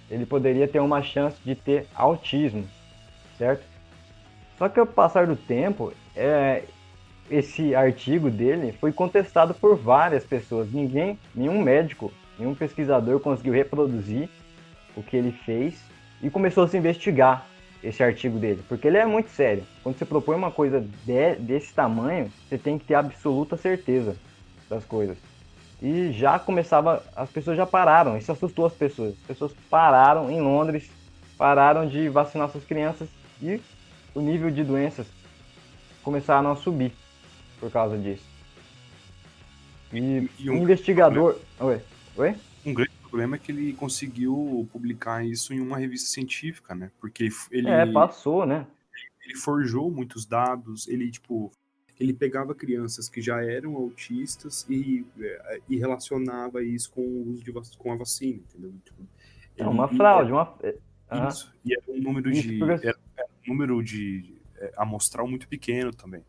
ele poderia ter uma chance de ter autismo, certo? Só que ao passar do tempo, esse artigo dele foi contestado por várias pessoas. Nenhum médico, nenhum pesquisador conseguiu reproduzir o que ele fez e começou a se investigar esse artigo dele, porque ele é muito sério. Quando você propõe uma coisa desse tamanho, você tem que ter absoluta certeza das coisas. E já começava, as pessoas já pararam, isso assustou as pessoas. As pessoas pararam em Londres, pararam de vacinar suas crianças e o nível de doenças começaram a subir por causa disso. E um investigador... Oi? Um grande problema é que ele conseguiu publicar isso em uma revista científica, né? Porque ele... passou, né? Ele forjou muitos dados, ele pegava crianças que já eram autistas e relacionava isso com o uso com a vacina, entendeu? Uma fraude, Isso, e era um número de amostral muito pequeno também.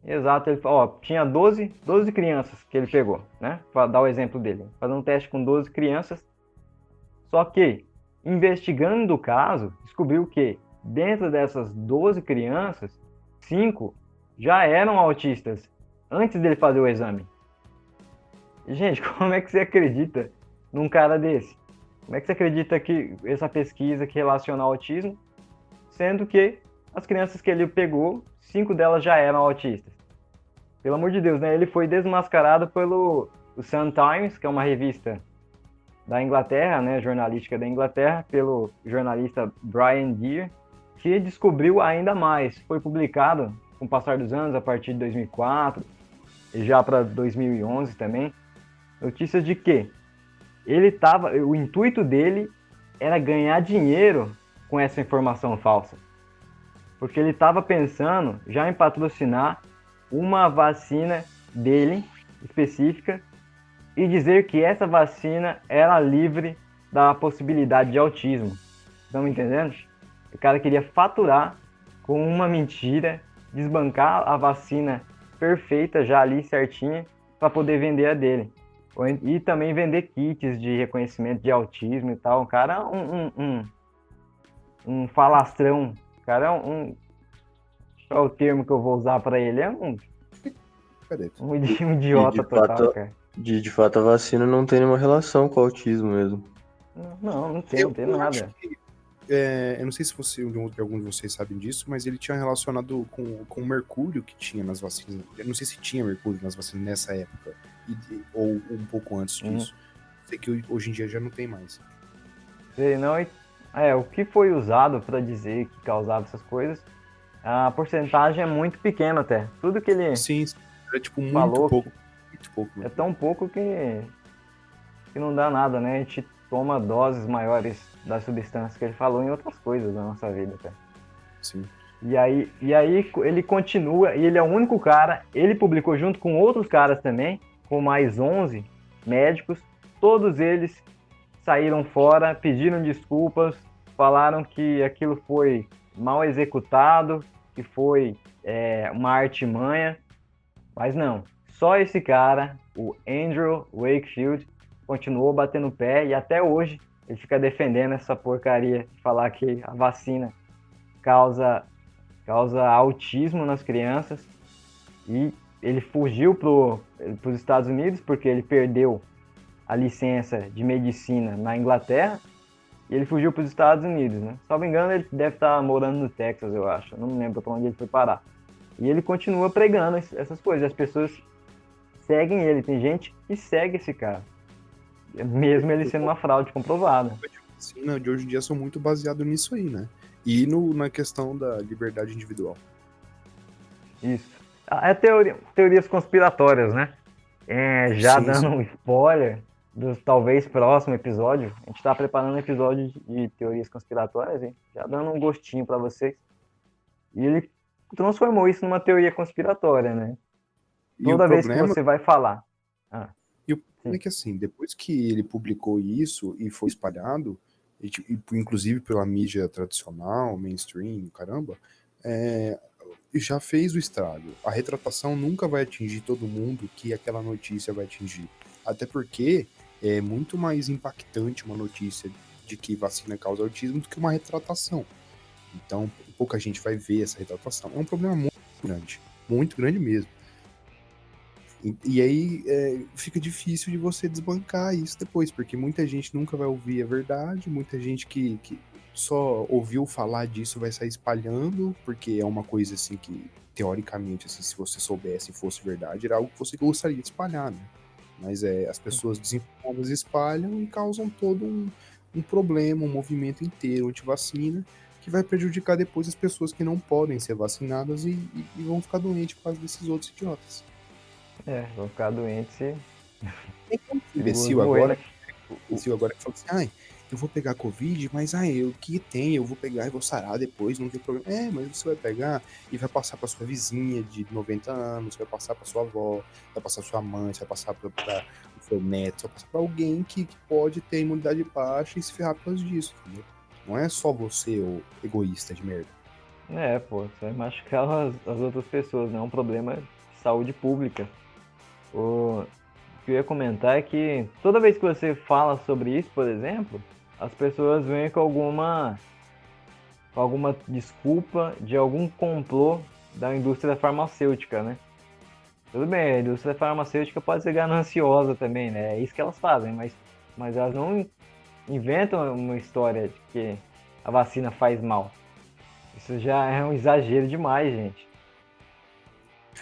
Exato, ele tinha 12 crianças que ele pegou, né? Para dar o exemplo dele, fazendo um teste com 12 crianças. Só que, investigando o caso, descobriu que dentro dessas 12 crianças, 5 já eram autistas antes dele fazer o exame. Gente, como é que você acredita num cara desse? Como é que você acredita que essa pesquisa que relaciona ao autismo, sendo que as crianças que ele pegou, 5 delas já eram autistas? Pelo amor de Deus, né? Ele foi desmascarado pelo Sun Times, que é uma revista da Inglaterra, né, jornalística da Inglaterra, pelo jornalista Brian Deere, que descobriu ainda mais. Foi publicado com o passar dos anos, a partir de 2004 e já para 2011 também, notícias de que o intuito dele era ganhar dinheiro com essa informação falsa. Porque ele estava pensando já em patrocinar uma vacina dele, específica, e dizer que essa vacina era livre da possibilidade de autismo. Estão me entendendo? O cara queria faturar com uma mentira, desbancar a vacina perfeita, já ali certinha, para poder vender a dele. E também vender kits de reconhecimento de autismo e tal. O cara é um falastrão. O cara é qual é o termo que eu vou usar para ele? É um idiota total, cara. De fato, a vacina não tem nenhuma relação com o autismo mesmo. Não tem nada. Eu não sei se algum de vocês sabem disso, mas ele tinha relacionado com o mercúrio que tinha nas vacinas. Eu não sei se tinha mercúrio nas vacinas nessa época, ou um pouco antes disso. Sei que hoje em dia já não tem mais. O que foi usado para dizer que causava essas coisas, a porcentagem é muito pequena até. Tudo que ele Sim, é muito falou, pouco. Muito pouco mesmo. É tão pouco que não dá nada, né? A gente toma doses maiores das substâncias que ele falou em outras coisas da nossa vida, até. Sim. E aí ele continua, e ele é o único cara, ele publicou junto com outros caras também, com mais 11 médicos, todos eles saíram fora, pediram desculpas, falaram que aquilo foi mal executado, que foi uma artimanha, mas não. Só esse cara, o Andrew Wakefield, continuou batendo o pé e até hoje ele fica defendendo essa porcaria de falar que a vacina causa autismo nas crianças. E ele fugiu para os Estados Unidos porque ele perdeu a licença de medicina na Inglaterra e ele fugiu para os Estados Unidos, né? Se não me engano, ele deve estar morando no Texas, eu acho. Eu não me lembro para onde ele foi parar. E ele continua pregando essas coisas. As pessoas seguem ele. Tem gente que segue esse cara. Mesmo ele sendo uma fraude comprovada. A vacina de hoje em dia são muito baseados nisso aí, né? E na questão da liberdade individual. Isso. É teorias conspiratórias, né? Já Sim, dando sim. um spoiler do talvez próximo episódio, a gente tá preparando um episódio de teorias conspiratórias, hein? Já dando um gostinho para vocês. E ele transformou isso numa teoria conspiratória, né? E o Toda vez que problema você vai falar. é que assim, depois que ele publicou isso e foi espalhado, inclusive pela mídia tradicional, mainstream, caramba, já fez o estrago. A retratação nunca vai atingir todo mundo que aquela notícia vai atingir. Até porque é muito mais impactante uma notícia de que vacina causa autismo do que uma retratação. Então, pouca gente vai ver essa retratação. É um problema muito grande mesmo. E aí fica difícil de você desbancar isso depois, porque muita gente nunca vai ouvir a verdade, muita gente que só ouviu falar disso vai sair espalhando, porque é uma coisa assim que, teoricamente, assim, se você soubesse e fosse verdade, era algo que você gostaria de espalhar, né? Mas as pessoas desinformadas espalham e causam todo um problema, um movimento inteiro anti-vacina, que vai prejudicar depois as pessoas que não podem ser vacinadas e vão ficar doentes por causa desses outros idiotas. Vão ficar doentes e Imbecil morrer, agora, né? imbecil agora que fala assim, eu vou pegar Covid, mas o que tem? Eu vou pegar e vou sarar depois, não tem problema. Mas você vai pegar e vai passar pra sua vizinha de 90 anos, vai passar pra sua avó, vai passar pra sua mãe, vai passar pra o seu neto, vai passar pra alguém que pode ter imunidade baixa e se ferrar por causa disso, entendeu? Não é só você, o egoísta de merda. Você vai machucar as outras pessoas, né? É um problema de saúde pública. O que eu ia comentar é que toda vez que você fala sobre isso, por exemplo, as pessoas vêm com alguma desculpa de algum complô da indústria farmacêutica, né? Tudo bem, a indústria farmacêutica pode ser gananciosa também, né? É isso que elas fazem, mas elas não inventam uma história de que a vacina faz mal. Isso já é um exagero demais, gente.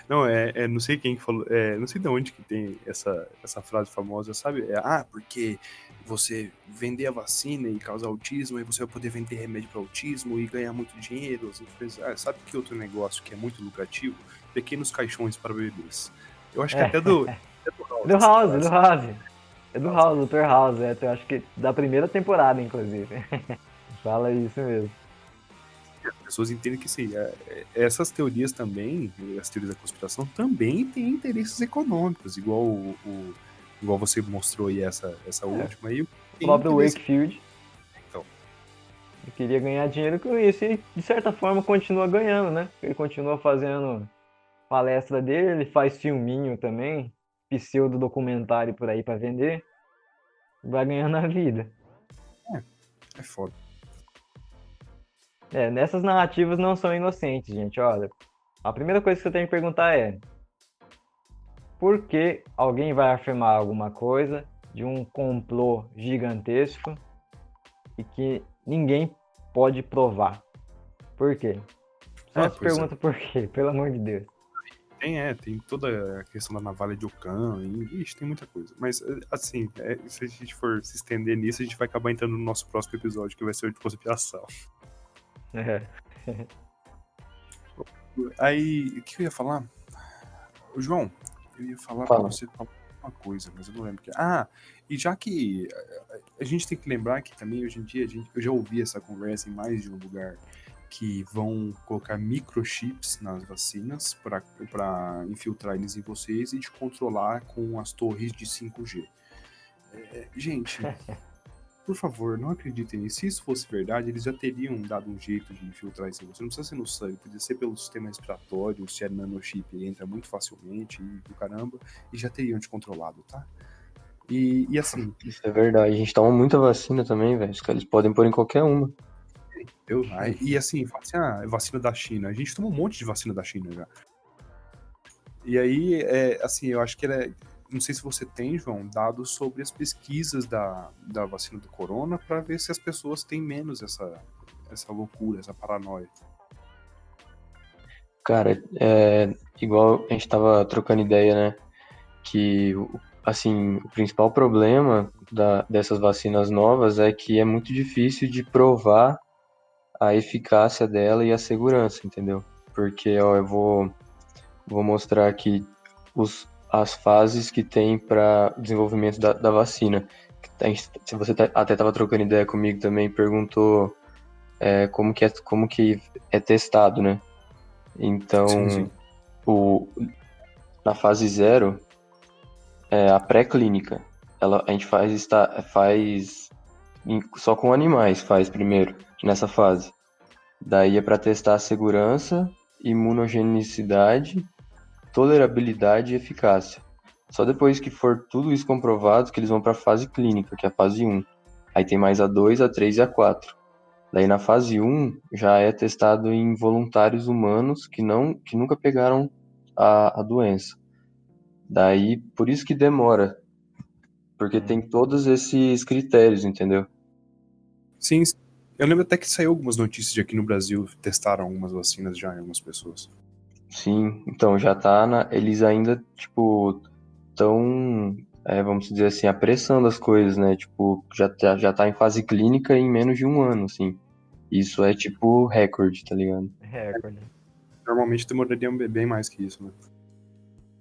Não, não sei quem que falou, não sei de onde que tem essa frase famosa, sabe? Porque você vender a vacina e causar autismo, aí você vai poder vender remédio para autismo e ganhar muito dinheiro. As empresas, sabe que outro negócio que é muito lucrativo? Pequenos caixões para bebês. Eu acho que até do Do House. É do House, Dr. House. Eu acho que da primeira temporada, inclusive. Fala isso mesmo. As pessoas entendem que sim, essas teorias também, as teorias da conspiração, também têm interesses econômicos, igual você mostrou aí essa última aí. O próprio Wakefield. Então. Ele queria ganhar dinheiro com isso e, de certa forma, continua ganhando, né? Ele continua fazendo palestra dele, ele faz filminho também, pseudo documentário por aí pra vender. Vai ganhando a vida. É foda. Nessas narrativas não são inocentes, gente. Olha, a primeira coisa que você tem que perguntar é: por que alguém vai afirmar alguma coisa de um complô gigantesco e que ninguém pode provar? Por quê? Só se pergunta por quê, pelo amor de Deus. Tem toda a questão da navalha de Ockham, tem muita coisa. Mas, assim, se a gente for se estender nisso, a gente vai acabar entrando no nosso próximo episódio, que vai ser o de conspiração. Aí, o que eu ia falar? João, eu ia falar pra você falar uma coisa, mas eu não lembro o que. E já que a gente tem que lembrar que também, hoje em dia, eu já ouvi essa conversa em mais de um lugar, que vão colocar microchips nas vacinas para infiltrar eles em vocês e te controlar com as torres de 5G. Gente, por favor, não acreditem nisso. Se isso fosse verdade, eles já teriam dado um jeito de infiltrar isso em você. Não precisa ser no sangue, podia ser pelo sistema respiratório, se é nanochip, ele entra muito facilmente e do caramba, e já teriam te controlado, tá? E assim... Isso é verdade. A gente toma muita vacina também, velho. Eles podem pôr em qualquer uma. E assim, fala assim, vacina da China. A gente toma um monte de vacina da China já. E aí, assim, eu acho que não sei se você tem, João, dados sobre as pesquisas da vacina do corona para ver se as pessoas têm menos essa loucura, essa paranoia. Cara, igual a gente tava trocando ideia, né? Que, assim, o principal problema dessas vacinas novas é que é muito difícil de provar a eficácia dela e a segurança, entendeu? Porque, ó, vou mostrar aqui as fases que tem para desenvolvimento da vacina. Se você até estava trocando ideia comigo também, perguntou como que é testado, né? Sim, Então, sim. o, na fase zero, a pré-clínica, a gente faz só com animais, faz primeiro, nessa fase. Daí é para testar a segurança, imunogenicidade, tolerabilidade e eficácia. Só depois que for tudo isso comprovado que eles vão para a fase clínica, que é a fase um. Aí tem mais a 2, a 3 e a 4. Daí na fase um já é testado em voluntários humanos que nunca pegaram a doença. Daí por isso que demora, porque tem todos esses critérios, entendeu? Sim, sim. Eu lembro até que saiu algumas notícias de aqui no Brasil, testaram algumas vacinas já em algumas pessoas. Sim, então já eles ainda, tipo, tão, vamos dizer assim, apressando as coisas, né? Tipo, já tá em fase clínica em menos de um ano, assim. Isso é tipo recorde, tá ligado? Recorde. Normalmente demoraria bem mais que isso, né?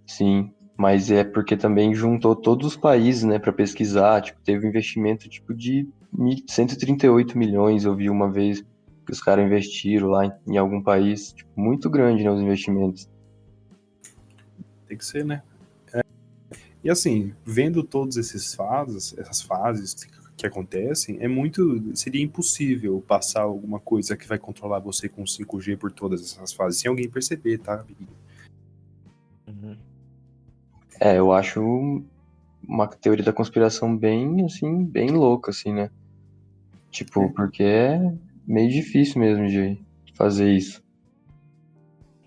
Sim, mas é porque também juntou todos os países, né, para pesquisar, tipo, teve um investimento tipo de 138 milhões, eu vi uma vez que os caras investiram lá em algum país, tipo, muito grande, né, os investimentos. Tem que ser, né? E assim, vendo todas essas fases que acontecem, seria impossível passar alguma coisa que vai controlar você com 5G por todas essas fases, sem alguém perceber, tá? Uhum. Eu acho uma teoria da conspiração bem, assim, bem louca, assim, né? Tipo, porque é meio difícil mesmo de fazer isso.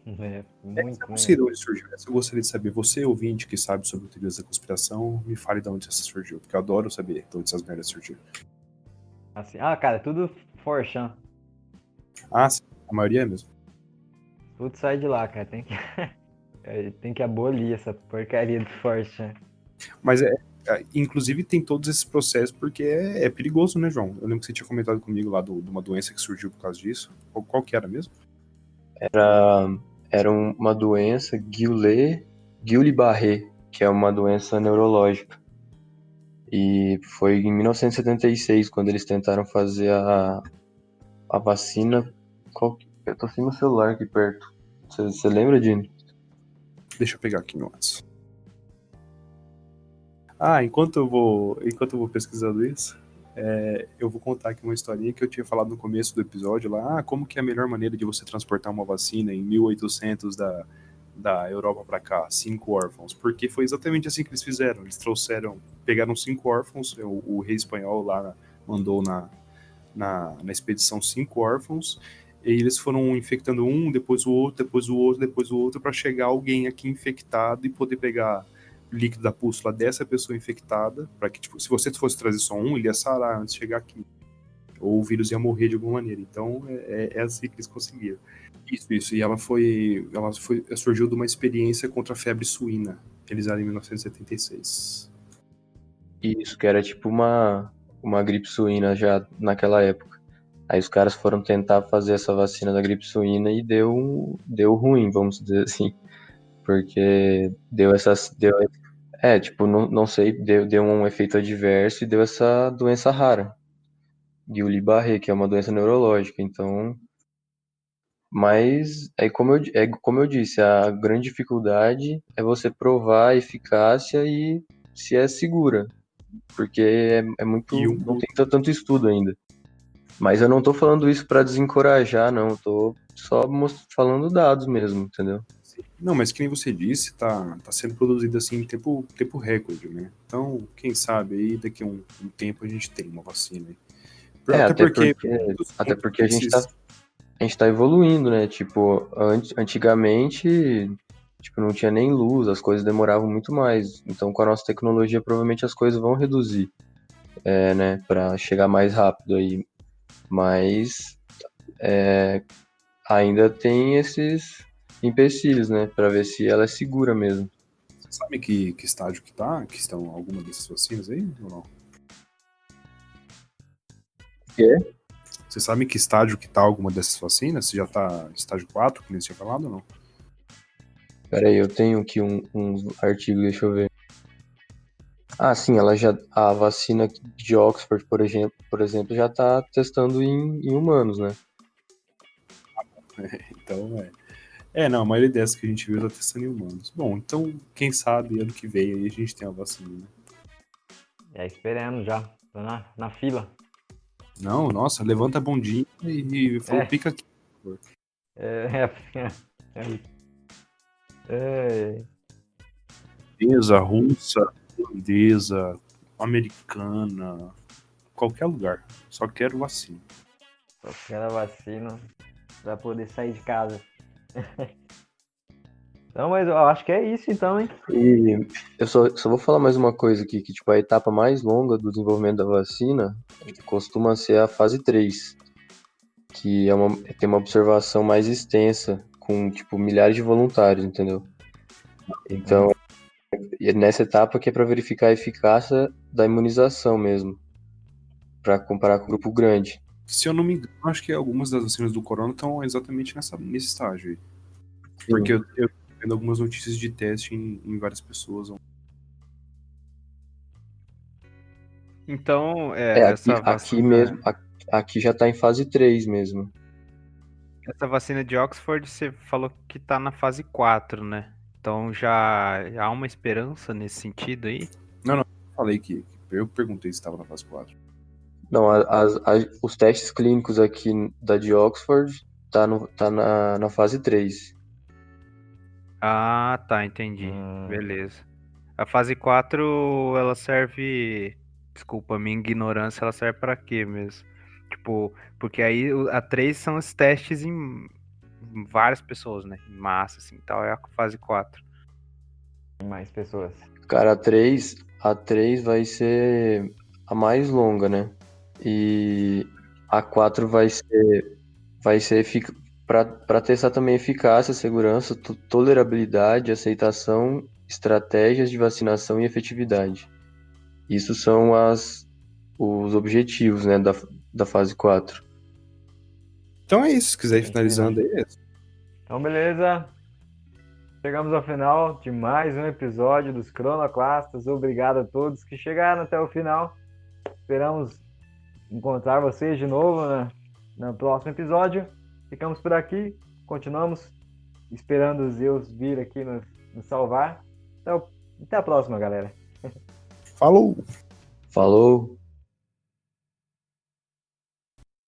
Muito, Não sei né? de onde surgiu essa, eu gostaria de saber. Você, ouvinte que sabe sobre teorias da conspiração, me fale de onde essa surgiu, porque eu adoro saber de onde essas merdas surgiram. Assim, cara, tudo forchan. Ah, sim, a maioria é mesmo. Tudo sai de lá, cara. Tem que abolir essa porcaria do forchan. Mas inclusive tem todos esses processos porque é perigoso, né, João? Eu lembro que você tinha comentado comigo lá de uma doença que surgiu por causa disso. Qual que era mesmo? Era uma doença Guillain-Barré, que é uma doença neurológica. E foi em 1976, quando eles tentaram fazer a vacina. Eu tô sem meu celular aqui perto. Você lembra, Dino? Deixa eu pegar aqui no WhatsApp. Enquanto eu vou pesquisando isso, eu vou contar aqui uma historinha que eu tinha falado no começo do episódio lá. Como que é a melhor maneira de você transportar uma vacina em 1800 da Europa para cá, 5 órfãos? Porque foi exatamente assim que eles fizeram. Eles pegaram 5 órfãos, o rei espanhol lá mandou na expedição 5 órfãos, e eles foram infectando um, depois o outro, depois o outro, depois o outro, para chegar alguém aqui infectado e poder pegar líquido da pústula dessa pessoa infectada, para que, tipo, se você fosse trazer só um, ele ia sarar antes de chegar aqui. Ou o vírus ia morrer de alguma maneira. Então, é assim que eles conseguiram. Isso. E surgiu de uma experiência contra a febre suína, realizada em 1976. Isso, que era tipo uma gripe suína já naquela época. Aí os caras foram tentar fazer essa vacina da gripe suína e deu ruim, vamos dizer assim. Porque tipo, não sei, deu um efeito adverso e deu essa doença rara, Guillain-Barré, que é uma doença neurológica. Então, mas como eu disse, a grande dificuldade é você provar a eficácia e se é segura, porque é E muito, um não tem tanto estudo ainda. Mas eu não tô falando isso para desencorajar, não, eu tô só falando dados mesmo, entendeu? Não, mas que nem você disse, tá sendo produzido assim em tempo recorde, né? Então, quem sabe aí daqui a um tempo a gente tem uma vacina aí. É, Até até porque porque, até muitos porque desses. a gente tá evoluindo, né? Tipo, antigamente, tipo, não tinha nem luz, as coisas demoravam muito mais. Então, com a nossa tecnologia, provavelmente as coisas vão reduzir, né? Pra chegar mais rápido aí. Mas ainda tem empecilhos, né? Pra ver se ela é segura mesmo. Você sabe que estágio que estão alguma dessas vacinas aí ou não? Quê? Você sabe em que estágio que tá alguma dessas vacinas? Se já tá estágio 4, como você tinha falado ou não? Pera aí, eu tenho aqui uns artigos, deixa eu ver. Ah, sim, a vacina de Oxford, por exemplo, já tá testando em humanos, né? Então, não, a maioria dessas que a gente viu tá testando em humanos. Bom, então, quem sabe ano que vem aí a gente tem a vacina, né? Esperando já. Tô na fila. Não, nossa, levanta a bundinha e falou, É. pica aqui. É, é, Holandesa, russa, holandesa, americana, qualquer lugar. Só quero vacina. só quero a vacina pra poder sair de casa. Não, mas eu acho que é isso então, hein? E eu só vou falar mais uma coisa aqui, que tipo, a etapa mais longa do desenvolvimento da vacina costuma ser a fase 3, que tem uma observação mais extensa, com tipo milhares de voluntários, entendeu? Então, é nessa etapa que é para verificar a eficácia da imunização mesmo, para comparar com o grupo grande. Se eu não me engano, acho que algumas das vacinas do corona estão exatamente nesse estágio aí. Sim. Porque eu tô vendo algumas notícias de teste em várias pessoas. Então, Aqui, aqui mesmo, aqui já tá em fase 3 mesmo. essa vacina de Oxford, você falou que tá na fase 4, né? Então já há uma esperança nesse sentido aí? Falei que eu perguntei se estava na fase 4. Não, os testes clínicos aqui da de Oxford tá na fase 3. Ah, tá, entendi. Beleza. A fase 4, ela serve. Desculpa, a minha ignorância, ela serve pra quê mesmo? Tipo, porque aí a 3 são os testes em várias pessoas, né? Em massa, assim, tal. É a fase 4. Mais pessoas. Cara, a três vai ser a mais longa, né? E a 4 vai ser para testar também eficácia, segurança, tolerabilidade, aceitação, estratégias de vacinação e efetividade. Isso são os objetivos, né, da fase 4. Então é isso, se quiser ir Sim, finalizando aí. Então, beleza. Chegamos ao final de mais um episódio dos Cronoclastas. Obrigado a todos que chegaram até o final. Esperamos encontrar vocês de novo no próximo episódio. Ficamos por aqui. Continuamos esperando os Zeus vir aqui nos salvar. Então, até a próxima, galera. Falou! Falou!